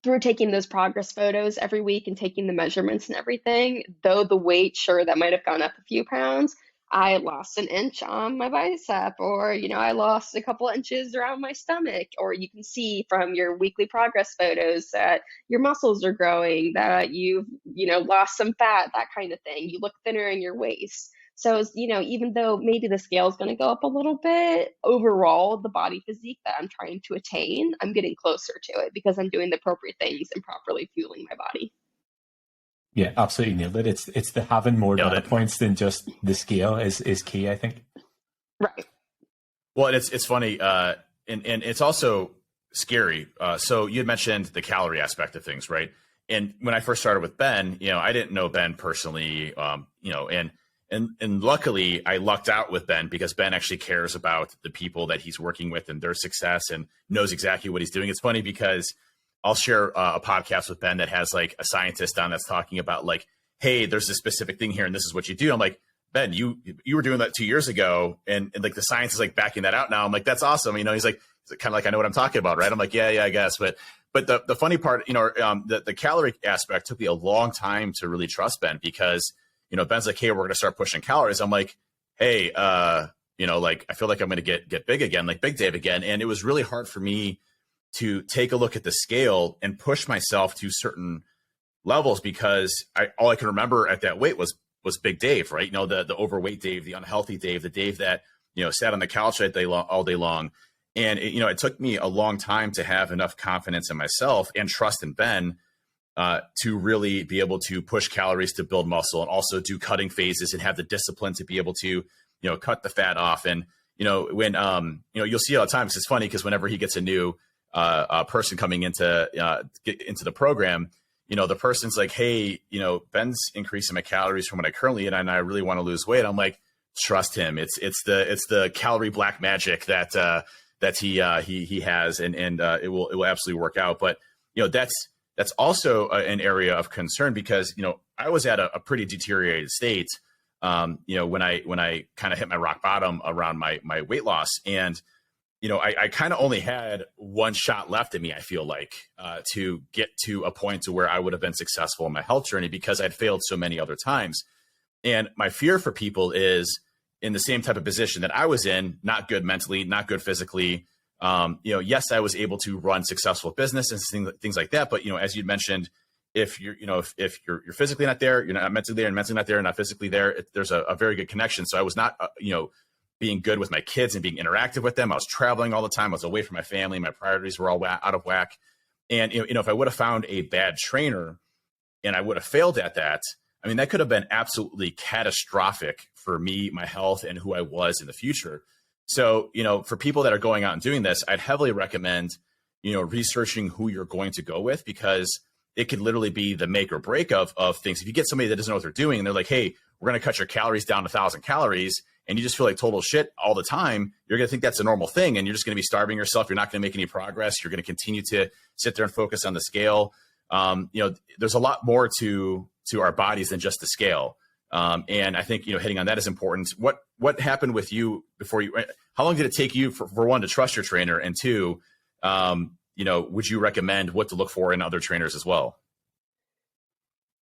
through taking those progress photos every week and taking the measurements and everything, though the weight, sure, that might have gone up a few pounds, I lost an inch on my bicep, or, I lost a couple inches around my stomach, or you can see from your weekly progress photos that your muscles are growing, that you've, lost some fat, that kind of thing. You look thinner in your waist. So, even though maybe the scale is going to go up a little bit, overall, the body physique that I'm trying to attain, I'm getting closer to it because I'm doing the appropriate things and properly fueling my body. Yeah, absolutely nailed it. It's the having more data points than just the scale is key, I think. Right. Well, it's funny, and it's also scary. So you had mentioned the calorie aspect of things, right? And when I first started with Ben, I didn't know Ben personally, and luckily I lucked out with Ben, because Ben actually cares about the people that he's working with and their success and knows exactly what he's doing. It's funny because I'll share a podcast with Ben that has like a scientist on that's talking about like, hey, there's this specific thing here and this is what you do. I'm like, Ben, you were doing that 2 years ago, and like the science is like backing that out now. I'm like, that's awesome. He's like, kind of like, I know what I'm talking about, right? I'm like, yeah, I guess. But the funny part, the calorie aspect took me a long time to really trust Ben, because Ben's like, hey, we're going to start pushing calories. I'm like, hey, like, I feel like I'm going to get big again, like Big Dave again. And it was really hard for me to take a look at the scale and push myself to certain levels, because all I can remember at that weight was Big Dave, right? The overweight Dave, the unhealthy Dave, the Dave that, sat on the couch all day long. And it took me a long time to have enough confidence in myself and trust in Ben to really be able to push calories to build muscle, and also do cutting phases and have the discipline to be able to, cut the fat off. And, when, you'll see all the time, it's funny because whenever he gets a new person coming into the program, the person's like, hey, Ben's increasing my calories from what I currently eat, and I really want to lose weight. I'm like, trust him. It's the calorie black magic that he has, and it will absolutely work out. But, that's also an area of concern, because, I was at a pretty deteriorated state, when I kind of hit my rock bottom around my weight loss. And I kind of only had one shot left in me, I feel like, to get to a point to where I would have been successful in my health journey because I'd failed so many other times. And my fear for people is in the same type of position that I was in, not good mentally, not good physically. Yes, I was able to run successful business and things like that. But, as you mentioned, if you're, if you're physically not there, you're not mentally there, and mentally not there, and not physically there, there's a very good connection. So I was not, being good with my kids and being interactive with them. I was traveling all the time. I was away from my family. My priorities were all out of whack. And, if I would have found a bad trainer and I would have failed at that, I mean, that could have been absolutely catastrophic for me, my health, and who I was in the future. So, for people that are going out and doing this, I'd heavily recommend, researching who you're going to go with, because it could literally be the make or break of things. If you get somebody that doesn't know what they're doing and they're like, hey, we're going to cut your calories down to 1,000 calories, and you just feel like total shit all the time, you're going to think that's a normal thing. And you're just going to be starving yourself. You're not going to make any progress. You're going to continue to sit there and focus on the scale. There's a lot more to our bodies than just the scale. And I think, hitting on that is important. What happened with you before how long did it take you for one, to trust your trainer? And two, would you recommend what to look for in other trainers as well?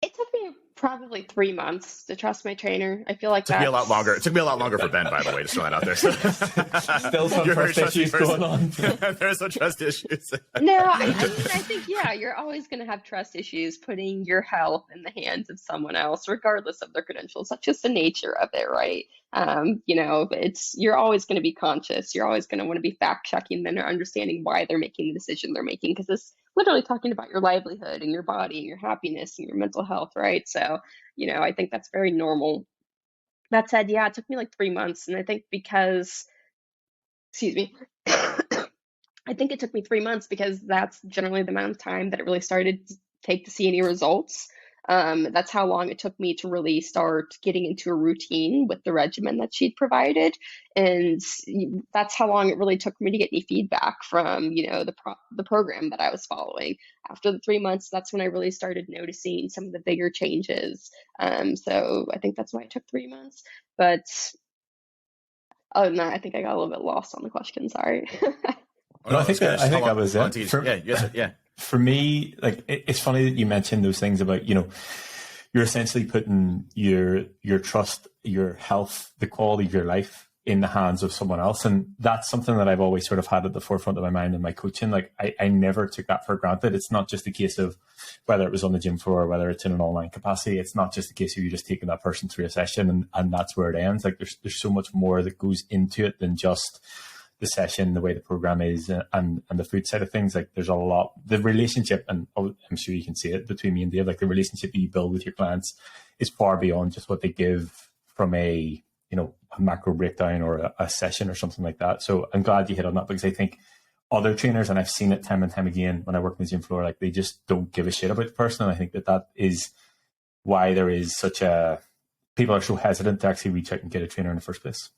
It took me probably 3 months to trust my trainer. I feel like It took me a lot longer. It took me a lot longer for Ben, by the way, to throw that out there. Still some trust issues going on. There's some trust issues. No, I think, yeah, you're always going to have trust issues putting your health in the hands of someone else, regardless of their credentials. That's just the nature of it, right? You're always going to be conscious. You're always going to want to be fact checking them or understanding why they're making the decision they're making, because it's literally talking about your livelihood and your body and your happiness and your mental health, right? So, I think that's very normal. That said, yeah, it took me like 3 months, and I think excuse me, I think it took me 3 months because that's generally the amount of time that it really started to take to see any results. That's how long it took me to really start getting into a routine with the regimen that she'd provided. And that's how long it really took me to get any feedback from, the program that I was following. After the 3 months, that's when I really started noticing some of the bigger changes. So I think that's why it took 3 months. But other than that, I think I got a little bit lost on the question. Sorry. No, I think that was it. Yeah. For me, like, it's funny that you mentioned those things about, you're essentially putting your trust, your health, the quality of your life in the hands of someone else. And that's something that I've always sort of had at the forefront of my mind in my coaching. Like, I never took that for granted. It's not just a case of whether it was on the gym floor or whether it's in an online capacity. It's not just a case of you just taking that person through a session and that's where it ends. Like, there's so much more that goes into it than just the session, the way the program is, and the food side of things. Like, there's a lot, the relationship, and I'm sure you can see it between me and Dave, like the relationship that you build with your clients is far beyond just what they give from a macro breakdown or a session or something like that. So I'm glad you hit on that, because I think other trainers, and I've seen it time and time again when I work in the gym floor, like, they just don't give a shit about the person. And I think that is why there is people are so hesitant to actually reach out and get a trainer in the first place.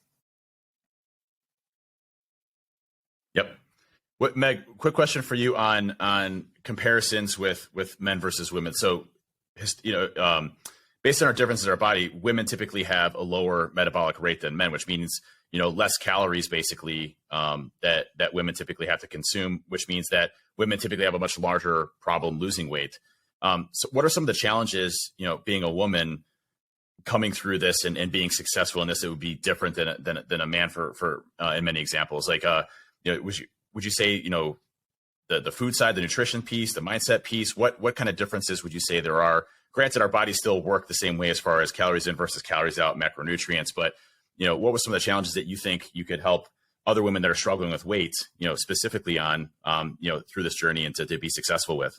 Yep. Meg, quick question for you on comparisons with men versus women. So, based on our differences in our body, women typically have a lower metabolic rate than men, which means, less calories basically that women typically have to consume, which means that women typically have a much larger problem losing weight. So what are some of the challenges, being a woman coming through this and being successful in this? It would be different than a man for in many examples. Like, would you say, the food side, the nutrition piece, the mindset piece, what kind of differences would you say there are? Granted, our bodies still work the same way as far as calories in versus calories out, macronutrients, but, what were some of the challenges that you think you could help other women that are struggling with weight, specifically on, through this journey and to be successful with?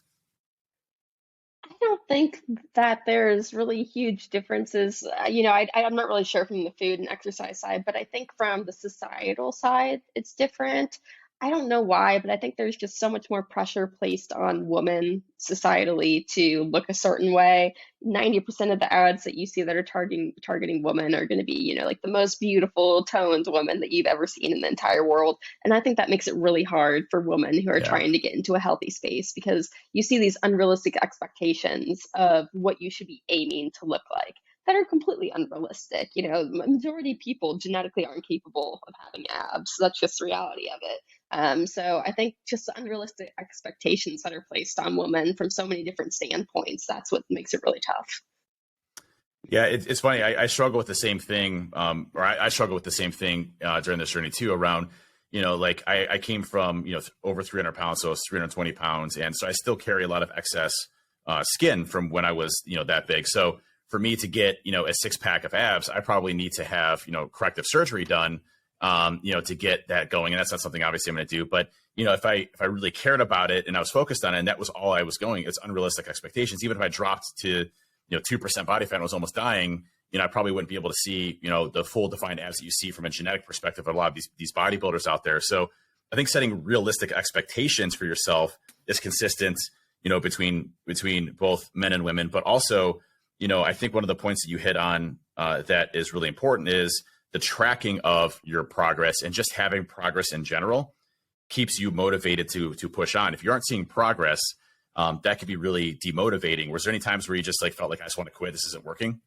I don't think that there's really huge differences. I'm not really sure from the food and exercise side, but I think from the societal side, it's different. I don't know why, but I think there's just so much more pressure placed on women societally to look a certain way. 90% of the ads that you see that are targeting women are going to be, like the most beautiful toned woman that you've ever seen in the entire world. And I think that makes it really hard for women who are trying to get into a healthy space, because you see these unrealistic expectations of what you should be aiming to look like. that are completely unrealistic. The majority of people genetically aren't capable of having abs. That's just the reality of it. So I think just the unrealistic expectations that are placed on women from so many different standpoints, that's what makes it really tough. Yeah, it's funny. I struggle with the same thing, or I struggle with the same thing during this journey too. Around, like I came from over 300 pounds, so I was 320 pounds, and so I still carry a lot of excess skin from when I was that big. So for me to get a 6-pack of abs, I probably need to have corrective surgery done, to get that going, and that's not something obviously I'm going to do. But if I really cared about it and I was focused on it, and that was all I was going, it's unrealistic expectations. Even if I dropped to 2% body fat and was almost dying, I probably wouldn't be able to see, the full defined abs that you see from a genetic perspective of a lot of these bodybuilders out there. So I think setting realistic expectations for yourself is consistent, between both men and women. But also, I think one of the points that you hit on that is really important is the tracking of your progress, and just having progress in general keeps you motivated to push on. If you aren't seeing progress, that could be really demotivating. Was there any times where you just felt like, I just want to quit, this isn't working?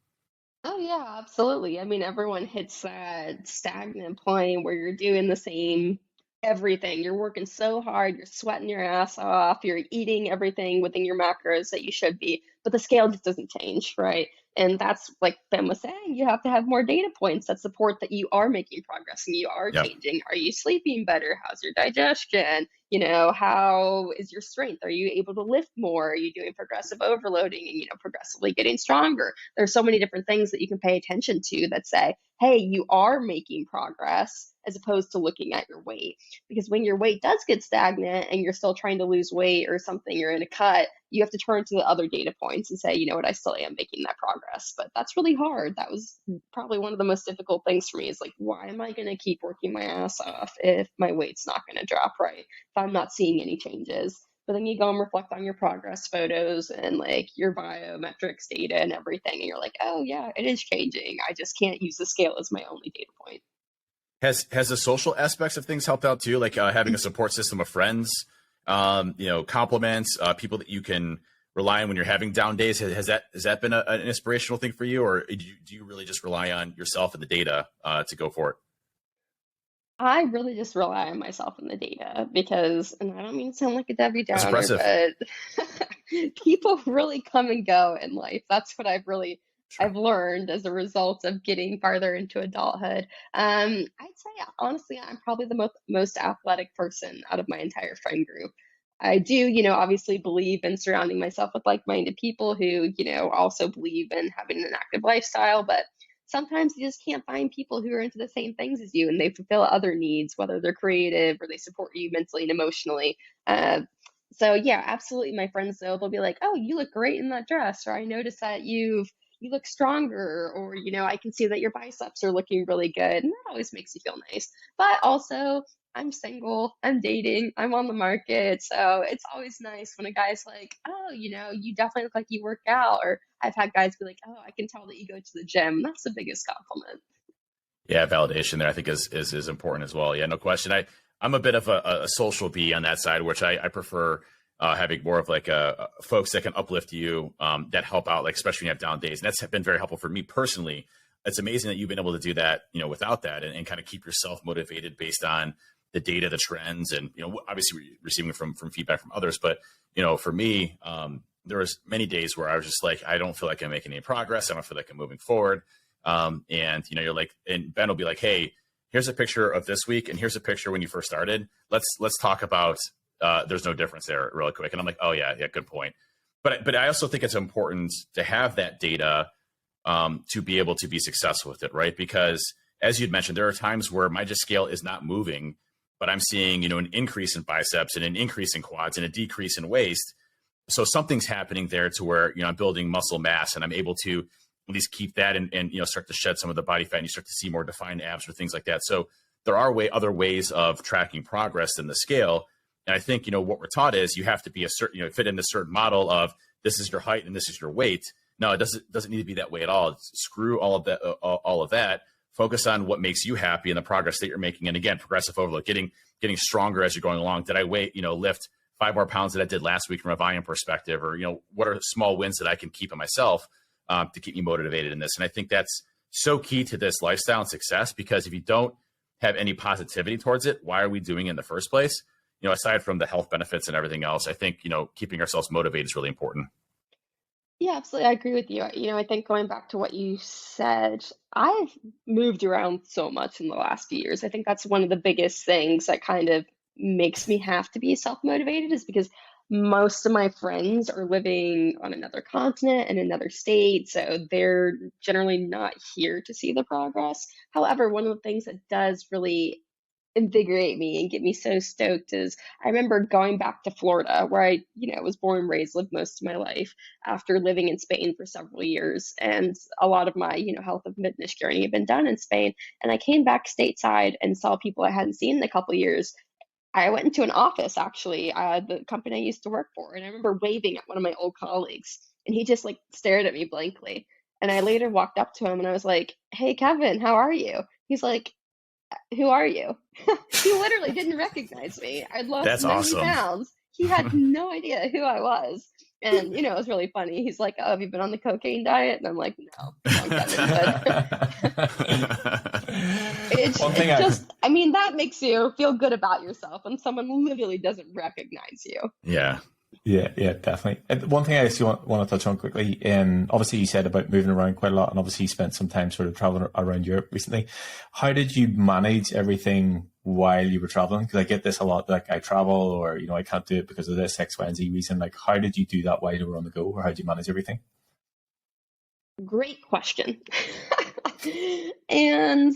Oh yeah, absolutely. I mean, everyone hits that stagnant point where you're doing the same everything. You're working so hard, you're sweating your ass off, you're eating everything within your macros that you should be, but the scale just doesn't change, right? And that's like Ben was saying, you have to have more data points that support that you are making progress and you are Yep. changing. Are you sleeping better? How's your digestion? How is your strength? Are you able to lift more? Are you doing progressive overloading and, progressively getting stronger? There's so many different things that you can pay attention to that say, hey, you are making progress, as opposed to looking at your weight. Because when your weight does get stagnant and you're still trying to lose weight or something, you're in a cut, you have to turn to the other data points and say, you know what, I still am making that progress. But that's really hard. That was probably one of the most difficult things for me, is like, why am I going to keep working my ass off if my weight's not going to drop right, if I'm not seeing any changes? But then you go and reflect on your progress photos and like your biometrics data and everything, and you're like, oh yeah, it is changing. I just can't use the scale as my only data point. Has the social aspects of things helped out too? Like having a support system of friends, compliments, people that you can rely on when you're having down days. Has that been an inspirational thing for you, or do you really just rely on yourself and the data to go for it? I really just rely on myself and the data because, and I don't mean to sound like a Debbie That's Downer, impressive. but people really come and go in life. That's what Sure. I've learned as a result of getting farther into adulthood. I'd say honestly, I'm probably the most athletic person out of my entire friend group. I do, obviously believe in surrounding myself with like-minded people who, also believe in having an active lifestyle, but sometimes you just can't find people who are into the same things as you and they fulfill other needs, whether they're creative or they support you mentally and emotionally. Uh, so yeah, absolutely. My friends though, they'll be like, "Oh, you look great in that dress," or "I noticed that you look stronger," or "I can see that your biceps are looking really good," and that always makes you feel nice. But also, I'm single, I'm dating, I'm on the market, so it's always nice when a guy's like, "Oh, you definitely look like you work out," or I've had guys be like, "Oh, I can tell that you go to the gym." That's the biggest compliment. Yeah, validation there I think is important as well. Yeah, no question. I'm a bit of a social bee on that side, which I prefer having more of like folks that can uplift you, that help out, like especially when you have down days. And that's been very helpful for me personally. It's amazing that you've been able to do that, without that, and kind of keep yourself motivated based on the data, the trends, and obviously receiving from feedback from others. But for me, there was many days where I was just like, I don't feel like I'm making any progress. I don't feel like I'm moving forward. And you're like, and Ben will be like, hey, here's a picture of this week, and here's a picture when you first started. Let's talk about there's no difference there really quick. And I'm like, oh yeah, good point. But I also think it's important to have that data to be able to be successful with it, right? Because as you'd mentioned, there are times where my just scale is not moving, but I'm seeing, an increase in biceps and an increase in quads and a decrease in waist. So something's happening there to where, I'm building muscle mass and I'm able to at least keep that and start to shed some of the body fat and you start to see more defined abs or things like that. So there are other ways of tracking progress than the scale. And I think, what we're taught is you have to be a certain, fit in a certain model of this is your height and this is your weight. No, it doesn't need to be that way at all. Screw all of that. Focus on what makes you happy and the progress that you're making. And again, progressive overload, getting stronger as you're going along. Did I lift 5 more pounds that I did last week from a volume perspective, or, what are small wins that I can keep in myself? to keep me motivated in this. And I think that's so key to this lifestyle and success, because if you don't have any positivity towards it, why are we doing it in the first place? Aside from the health benefits and everything else, I think, keeping ourselves motivated is really important. Yeah, absolutely. I agree with you. I think going back to what you said, I've moved around so much in the last few years. I think that's one of the biggest things that kind of makes me have to be self-motivated, is because most of my friends are living on another continent and another state, so they're generally not here to see the progress. However, one of the things that does really invigorate me and get me so stoked is I remember going back to Florida, where I, was born and raised, lived most of my life, after living in Spain for several years. And a lot of my, health and fitness journey had been done in Spain. And I came back stateside and saw people I hadn't seen in a couple of years. I went into an office, actually, the company I used to work for, and I remember waving at one of my old colleagues, and he just like stared at me blankly. And I later walked up to him and I was like, "Hey, Kevin, how are you?" He's like, "Who are you?" He literally didn't recognize me. I'd lost That's 90 awesome. pounds. He had no idea who I was. And, it was really funny. He's like, "Oh, have you been on the cocaine diet?" And I'm like, "No, long time." But it's just, that makes you feel good about yourself when someone literally doesn't recognize you. Yeah. Yeah, definitely. And one thing I just want to touch on quickly, obviously you said about moving around quite a lot, and obviously you spent some time sort of traveling around Europe recently. How did you manage everything while you were traveling? Because I get this a lot, like I travel, or, I can't do it because of this X, Y, and Z reason. Like, how did you do that while you were on the go, or how did you manage everything? Great question. And,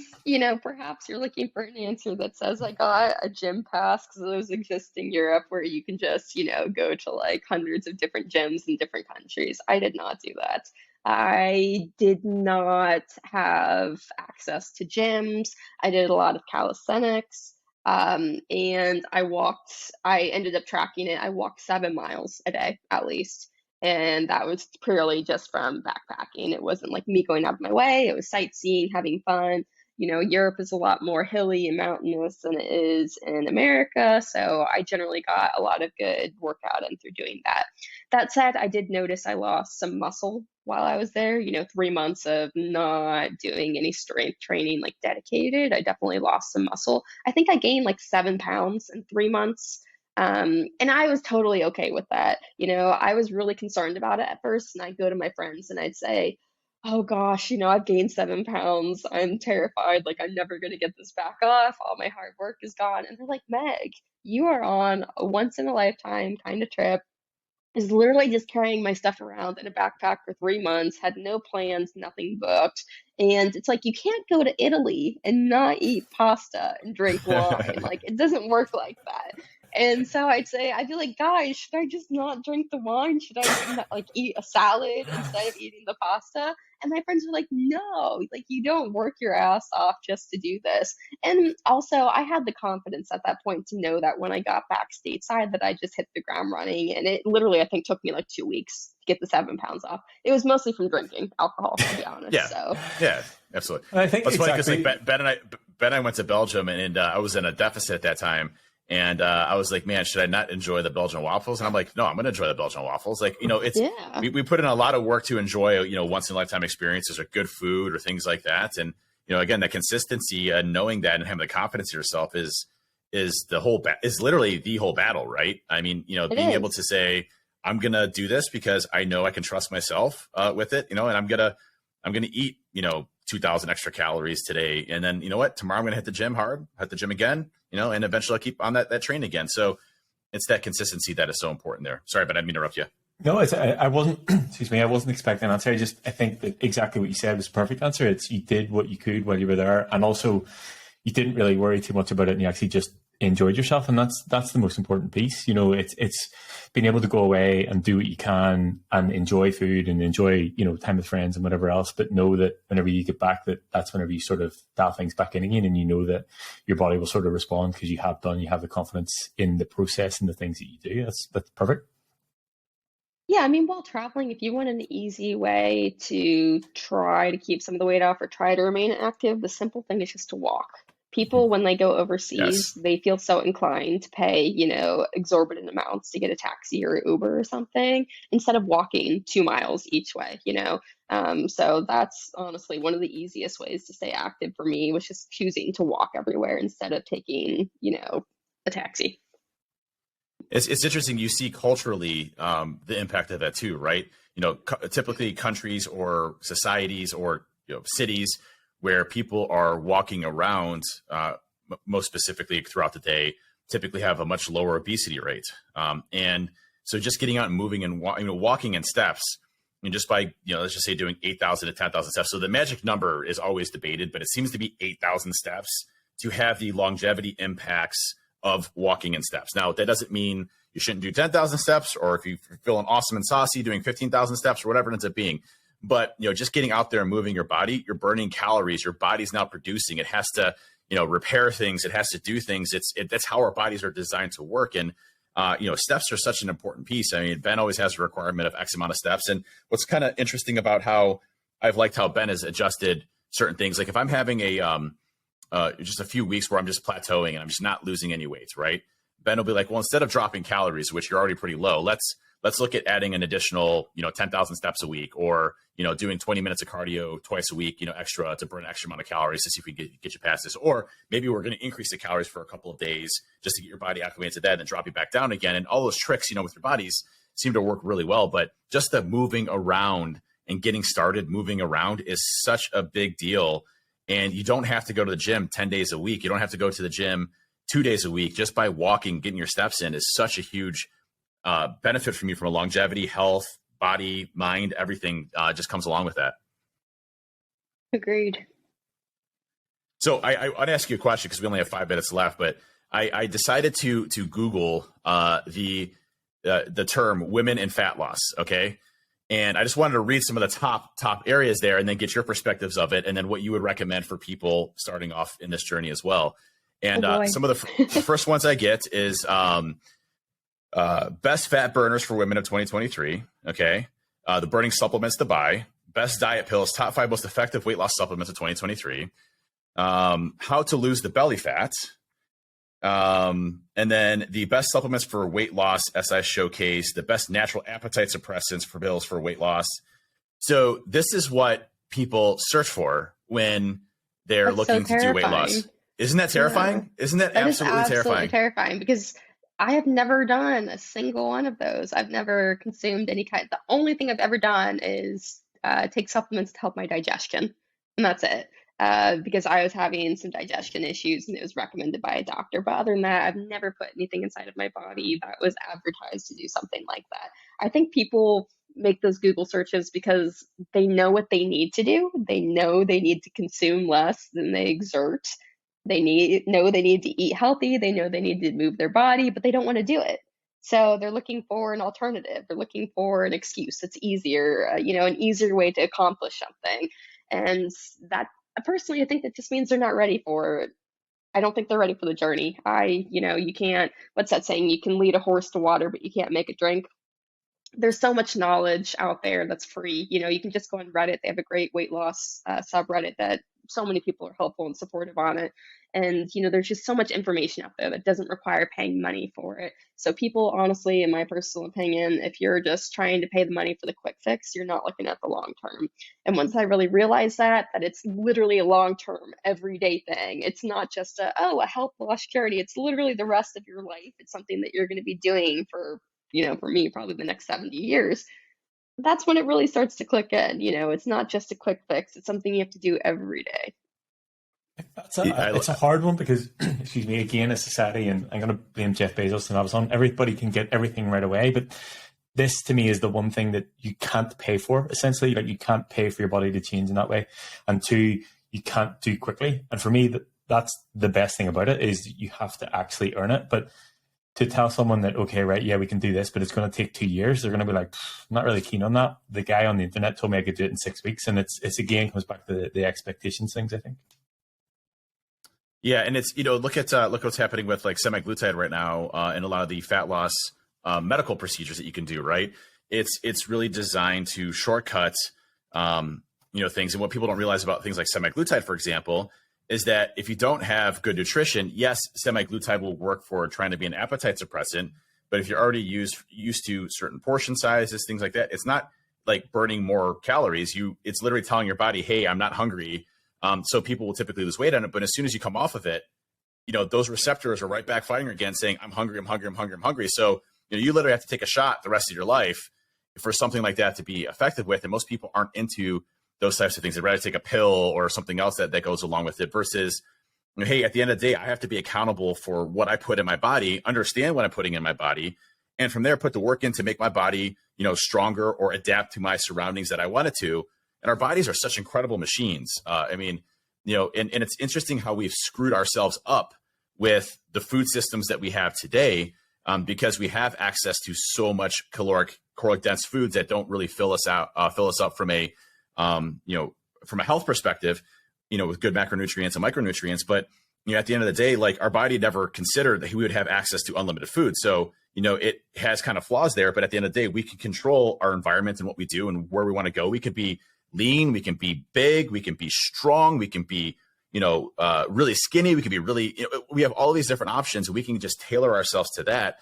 perhaps you're looking for an answer that says I got a gym pass, because those exist in Europe, where you can just, go to like hundreds of different gyms in different countries. I did not do that. I did not have access to gyms. I did a lot of calisthenics. And I ended up tracking it. I walked 7 miles a day at least. And that was purely just from backpacking. It wasn't like me going out of my way. It was sightseeing, having fun. Europe is a lot more hilly and mountainous than it is in America. So I generally got a lot of good workout in through doing that. That said, I did notice I lost some muscle while I was there. 3 months of not doing any strength training, like dedicated, I definitely lost some muscle. I think I gained like 7 pounds in 3 months. And I was totally okay with that. I was really concerned about it at first, and I'd go to my friends and I'd say, "Oh gosh, I've gained 7 pounds. I'm terrified. Like, I'm never going to get this back off. All my hard work is gone." And they're like, "Meg, you are on a once in a lifetime kind of trip." Is literally just carrying my stuff around in a backpack for 3 months, had no plans, nothing booked. And it's like, you can't go to Italy and not eat pasta and drink wine. Like, it doesn't work like that. And so I'd be like, "Guys, should I just not drink the wine? Should I like eat a salad instead of eating the pasta?" And my friends were like, "No, like, you don't work your ass off just to do this." And also, I had the confidence at that point to know that when I got back stateside, that I just hit the ground running. And it literally, I think, took me like 2 weeks to get the 7 pounds off. It was mostly from drinking alcohol, to be honest. Yeah. So Yeah, absolutely. I think it's exactly. funny because like Ben and I went to Belgium, and I was in a deficit at that time. And I was like, "Man, should I not enjoy the Belgian waffles?" And I'm like, "No, I'm going to enjoy the Belgian waffles." Like, it's yeah. we put in a lot of work to enjoy, once in a lifetime experiences or good food or things like that. And again, that consistency and knowing that and having the confidence in yourself is is literally the whole battle, right? I mean, being able to say, "I'm going to do this because I know I can trust myself with it," and I'm going to eat, 2,000 extra calories today. And then, tomorrow I'm going to hit the gym hard, hit the gym again, and eventually I'll keep on that train again. So it's that consistency that is so important there. Sorry, but I didn't mean to interrupt you. No, I wasn't, excuse me, I wasn't expecting an answer. I think that exactly what you said was the perfect answer. It's you did what you could while you were there. And also you didn't really worry too much about it, and you actually just enjoyed yourself. And that's the most important piece. It's being able to go away and do what you can and enjoy food and enjoy, time with friends and whatever else, but know that whenever you get back, that's whenever you sort of dial things back in again, and you know that your body will sort of respond because you have the confidence in the process and the things that you do. That's perfect. Yeah, I mean, while traveling, if you want an easy way to try to keep some of the weight off or try to remain active, the simple thing is just to walk. People, when they go Yes. overseas, they feel so inclined to pay, exorbitant amounts to get a taxi or Uber or something instead of walking 2 miles each way. So that's honestly one of the easiest ways to stay active for me, was just choosing to walk everywhere instead of taking, a taxi. It's interesting. You see culturally the impact of that too, right? Typically countries or societies or cities where people are walking around, most specifically throughout the day, typically have a much lower obesity rate. And so just getting out and moving and walking in steps, and just by let's just say doing 8,000 to 10,000 steps. So the magic number is always debated, but it seems to be 8,000 steps to have the longevity impacts of walking in steps. Now, that doesn't mean you shouldn't do 10,000 steps, or if you're feeling awesome and saucy, doing 15,000 steps or whatever it ends up being. But, just getting out there and moving your body, you're burning calories. Your body's now producing. It has to, repair things. It has to do things. That's how our bodies are designed to work. And, steps are such an important piece. I mean, Ben always has a requirement of X amount of steps. And what's kind of interesting about how I've liked how Ben has adjusted certain things, like if I'm having just a few weeks where I'm just plateauing and I'm just not losing any weight, right? Ben will be like, well, instead of dropping calories, which you're already pretty low, let's look at adding an additional, 10,000 steps a week, or, doing 20 minutes of cardio twice a week, extra to burn an extra amount of calories to see if we can get you past this. Or maybe we're going to increase the calories for a couple of days just to get your body acclimated to that and then drop you back down again. And all those tricks, with your bodies seem to work really well. But just the moving around and getting started moving around is such a big deal. And you don't have to go to the gym 10 days a week. You don't have to go to the gym 2 days a week. Just by walking, getting your steps in is such a huge benefit from you from a longevity, health, body, mind, everything just comes along with that. Agreed. So I want to ask you a question because we only have 5 minutes left, but I decided to Google the term women in fat loss. Okay. And I just wanted to read some of the top areas there and then get your perspectives of it, and then what you would recommend for people starting off in this journey as well. And some of the first ones I get is best fat burners for women of 2023. Okay. The burning supplements to buy, best diet pills, top 5 most effective weight loss supplements of 2023. How to lose the belly fat. And then the best supplements for weight loss, SI Showcase, the best natural appetite suppressants for pills for weight loss. So this is what people search for when they're looking to do weight loss. Isn't that terrifying? Yeah. Isn't that absolutely terrifying? Because I have never done a single one of those. I've never consumed any kind. The only thing I've ever done is take supplements to help my digestion, and that's it. Because I was having some digestion issues and it was recommended by a doctor. But other than that, I've never put anything inside of my body that was advertised to do something like that. I think people make those Google searches because they know what they need to do. They know they need to consume less than they exert. They know they need to eat healthy. They know they need to move their body, but they don't want to do it. So they're looking for an alternative. They're looking for an excuse that's easier, an easier way to accomplish something. And that, personally, I think that just means they're not ready for it. I don't think they're ready for the journey. You can't, what's that saying? You can lead a horse to water, but you can't make it drink. There's so much knowledge out there that's free. You can just go on Reddit. They have a great weight loss subreddit that so many people are helpful and supportive on it. And, there's just so much information out there that doesn't require paying money for it. So people, honestly, in my personal opinion, if you're just trying to pay the money for the quick fix, you're not looking at the long term. And once I really realized that it's literally a long-term, everyday thing. It's not just a health loss journey. It's literally the rest of your life. It's something that you're going to be doing for me, probably the next 70 years. That's when it really starts to click in. It's not just a quick fix. It's something you have to do every day. It's a hard one because, excuse me, again, as society, and I'm going to blame Jeff Bezos and Amazon, everybody can get everything right away. But this, to me, is the one thing that you can't pay for, essentially. Like, you can't pay for your body to change in that way. And 2, you can't do quickly. And for me, that's the best thing about it, is you have to actually earn it. But to tell someone that, okay, right, yeah, we can do this, but it's going to take 2 years, they're going to be like, I'm not really keen on that. The guy on the internet told me I could do it in 6 weeks. And it's again, comes back to the expectations things, I think. Yeah, and it's, look what's happening with like semaglutide right now, and a lot of the fat loss medical procedures that you can do, right? It's really designed to shortcut things. And what people don't realize about things like semaglutide, for example, is that if you don't have good nutrition, yes, semaglutide will work for trying to be an appetite suppressant. But if you're already used to certain portion sizes, things like that, it's not like burning more calories. It's literally telling your body, hey, I'm not hungry. So people will typically lose weight on it. But as soon as you come off of it, those receptors are right back firing again, saying, I'm hungry, I'm hungry, I'm hungry, I'm hungry. So you literally have to take a shot the rest of your life for something like that to be effective with. And most people aren't into those types of things. They'd rather take a pill or something else that goes along with it versus, hey, at the end of the day, I have to be accountable for what I put in my body, understand what I'm putting in my body, and from there put the work in to make my body, stronger or adapt to my surroundings that I want it to. And our bodies are such incredible machines. And it's interesting how we've screwed ourselves up with the food systems that we have today, because we have access to so much caloric dense foods that don't really fill us up from a health perspective, with good macronutrients and micronutrients. But at the end of the day, like, our body never considered that we would have access to unlimited food. So it has kind of flaws there. But at the end of the day, we can control our environment and what we do and where we want to go. We could be lean, we can be big, we can be strong, we can be really skinny, we can be really, we have all these different options, and we can just tailor ourselves to that.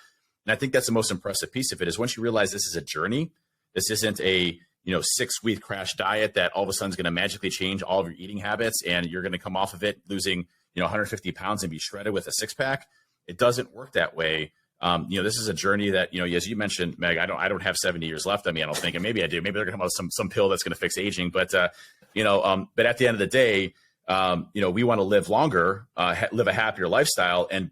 And I think that's the most impressive piece of it, is once you realize this is a journey, this isn't a 6-week crash diet that all of a sudden is going to magically change all of your eating habits and you're going to come off of it losing 150 pounds and be shredded with a 6-pack. It doesn't work that way. This is a journey that, as you mentioned, Meg, I don't have 70 years left. I mean, I don't think, and maybe I do. Maybe they're going to come out with some pill that's going to fix aging. But, but at the end of the day, we want to live longer, live a happier lifestyle, and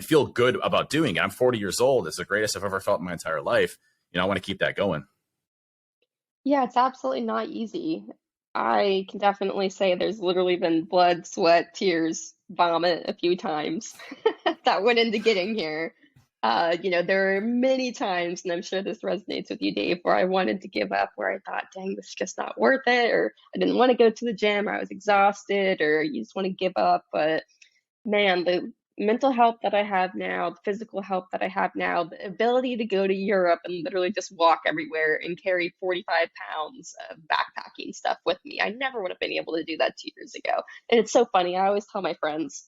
feel good about doing it. I'm 40 years old. It's the greatest I've ever felt in my entire life. I want to keep that going. Yeah, it's absolutely not easy. I can definitely say there's literally been blood, sweat, tears, vomit a few times that went into getting here. There are many times, and I'm sure this resonates with you, Dave, where I wanted to give up, where I thought, dang, this is just not worth it, or I didn't want to go to the gym, or I was exhausted, or you just want to give up. But man, the mental health that I have now, the physical health that I have now, the ability to go to Europe and literally just walk everywhere and carry 45 pounds of backpacking stuff with me. I never would have been able to do that 2 years ago. And it's so funny. I always tell my friends,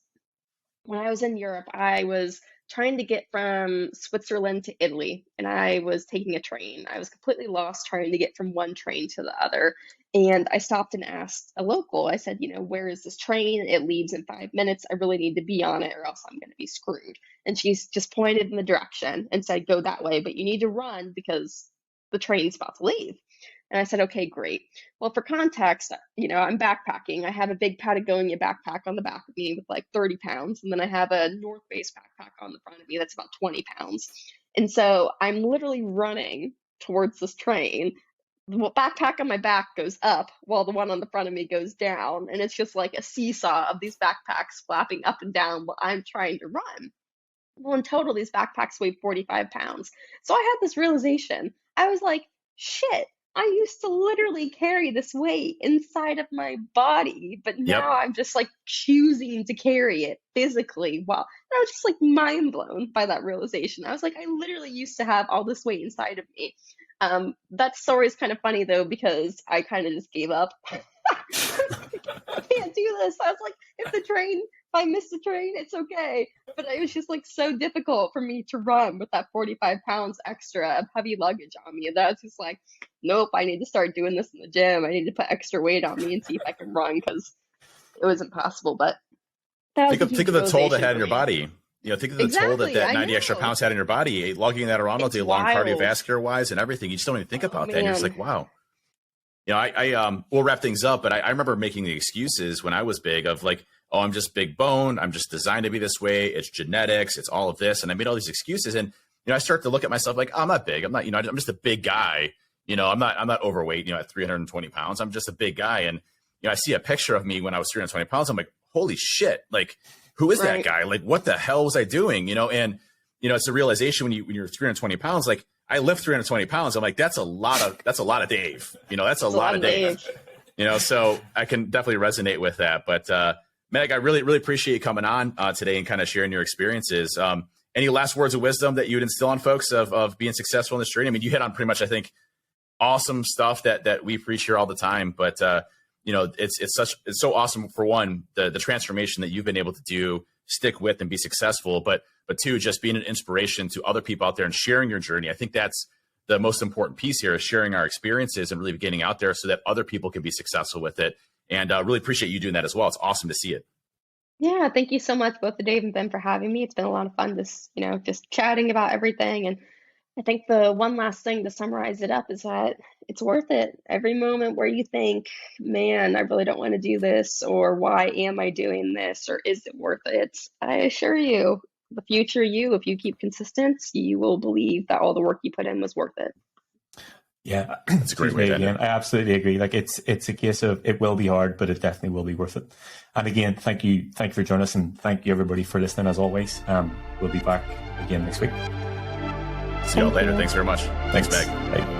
when I was in Europe, I was trying to get from Switzerland to Italy, and I was taking a train. I was completely lost trying to get from one train to the other. And I stopped and asked a local. I said, where is this train? It leaves in 5 minutes. I really need to be on it or else I'm going to be screwed. And she's just pointed in the direction and said, go that way, but you need to run because the train's about to leave. And I said, okay, great. Well, for context, I'm backpacking. I have a big Patagonia backpack on the back of me with like 30 pounds. And then I have a North Face backpack on the front of me that's about 20 pounds. And so I'm literally running towards this train. The backpack on my back goes up while the one on the front of me goes down. And it's just like a seesaw of these backpacks flapping up and down while I'm trying to run. Well, in total, these backpacks weigh 45 pounds. So I had this realization. I was like, shit. I used to literally carry this weight inside of my body, but now I'm just like choosing to carry it physically. Wow. I was just like mind blown by that realization. I was like, I literally used to have all this weight inside of me. That story is kind of funny though, because I kind of just gave up. I can't do this. I was like, if I miss the train, it's okay. But it was just like so difficult for me to run with that 45 pounds extra of heavy luggage on me. And I was just like, nope, I need to start doing this in the gym. I need to put extra weight on me and see if I can run, because it was impossible. But that was think of the toll that had on your body. Think of the toll that 90 extra pounds had on your body, lugging that around all day long, cardiovascular wise and everything. You just don't even think about that. And you're just like, wow. We'll wrap things up, but I remember making the excuses when I was big of like, oh, I'm just big boned. I'm just designed to be this way. It's genetics. It's all of this. And I made all these excuses. And, I start to look at myself like, oh, I'm not big. I'm not, I'm just a big guy. I'm not overweight, at 320 pounds. I'm just a big guy. And, I see a picture of me when I was 320 pounds. I'm like, holy shit. Like, who is that guy? Like, what the hell was I doing? And, it's a realization when you're 320 pounds, like I lift 320 pounds. I'm like, that's a lot of Dave, that's a lot of Dave, so I can definitely resonate with that. But, Meg, I really, really appreciate you coming on today and kind of sharing your experiences. Any last words of wisdom that you would instill on folks of being successful in this journey? I mean, you hit on pretty much, I think, awesome stuff that we preach here all the time. But it's so awesome for one, the transformation that you've been able to do, stick with and be successful, but two, just being an inspiration to other people out there and sharing your journey. I think that's the most important piece here, is sharing our experiences and really getting out there so that other people can be successful with it. And really appreciate you doing that as well. It's awesome to see it. Yeah, thank you so much, both Dave and Ben, for having me. It's been a lot of fun, just chatting about everything. And I think the one last thing to summarize it up is that it's worth it. Every moment where you think, man, I really don't want to do this, or why am I doing this, or is it worth it? I assure you, the future you, if you keep consistent, you will believe that all the work you put in was worth it. Yeah, that's a great way to end it. I absolutely agree. Like it's a case of, it will be hard, but it definitely will be worth it. And again, thank you for joining us, and thank you everybody for listening as always. We'll be back again next week. See y'all later. Thanks very much. Thanks, Meg. Bye.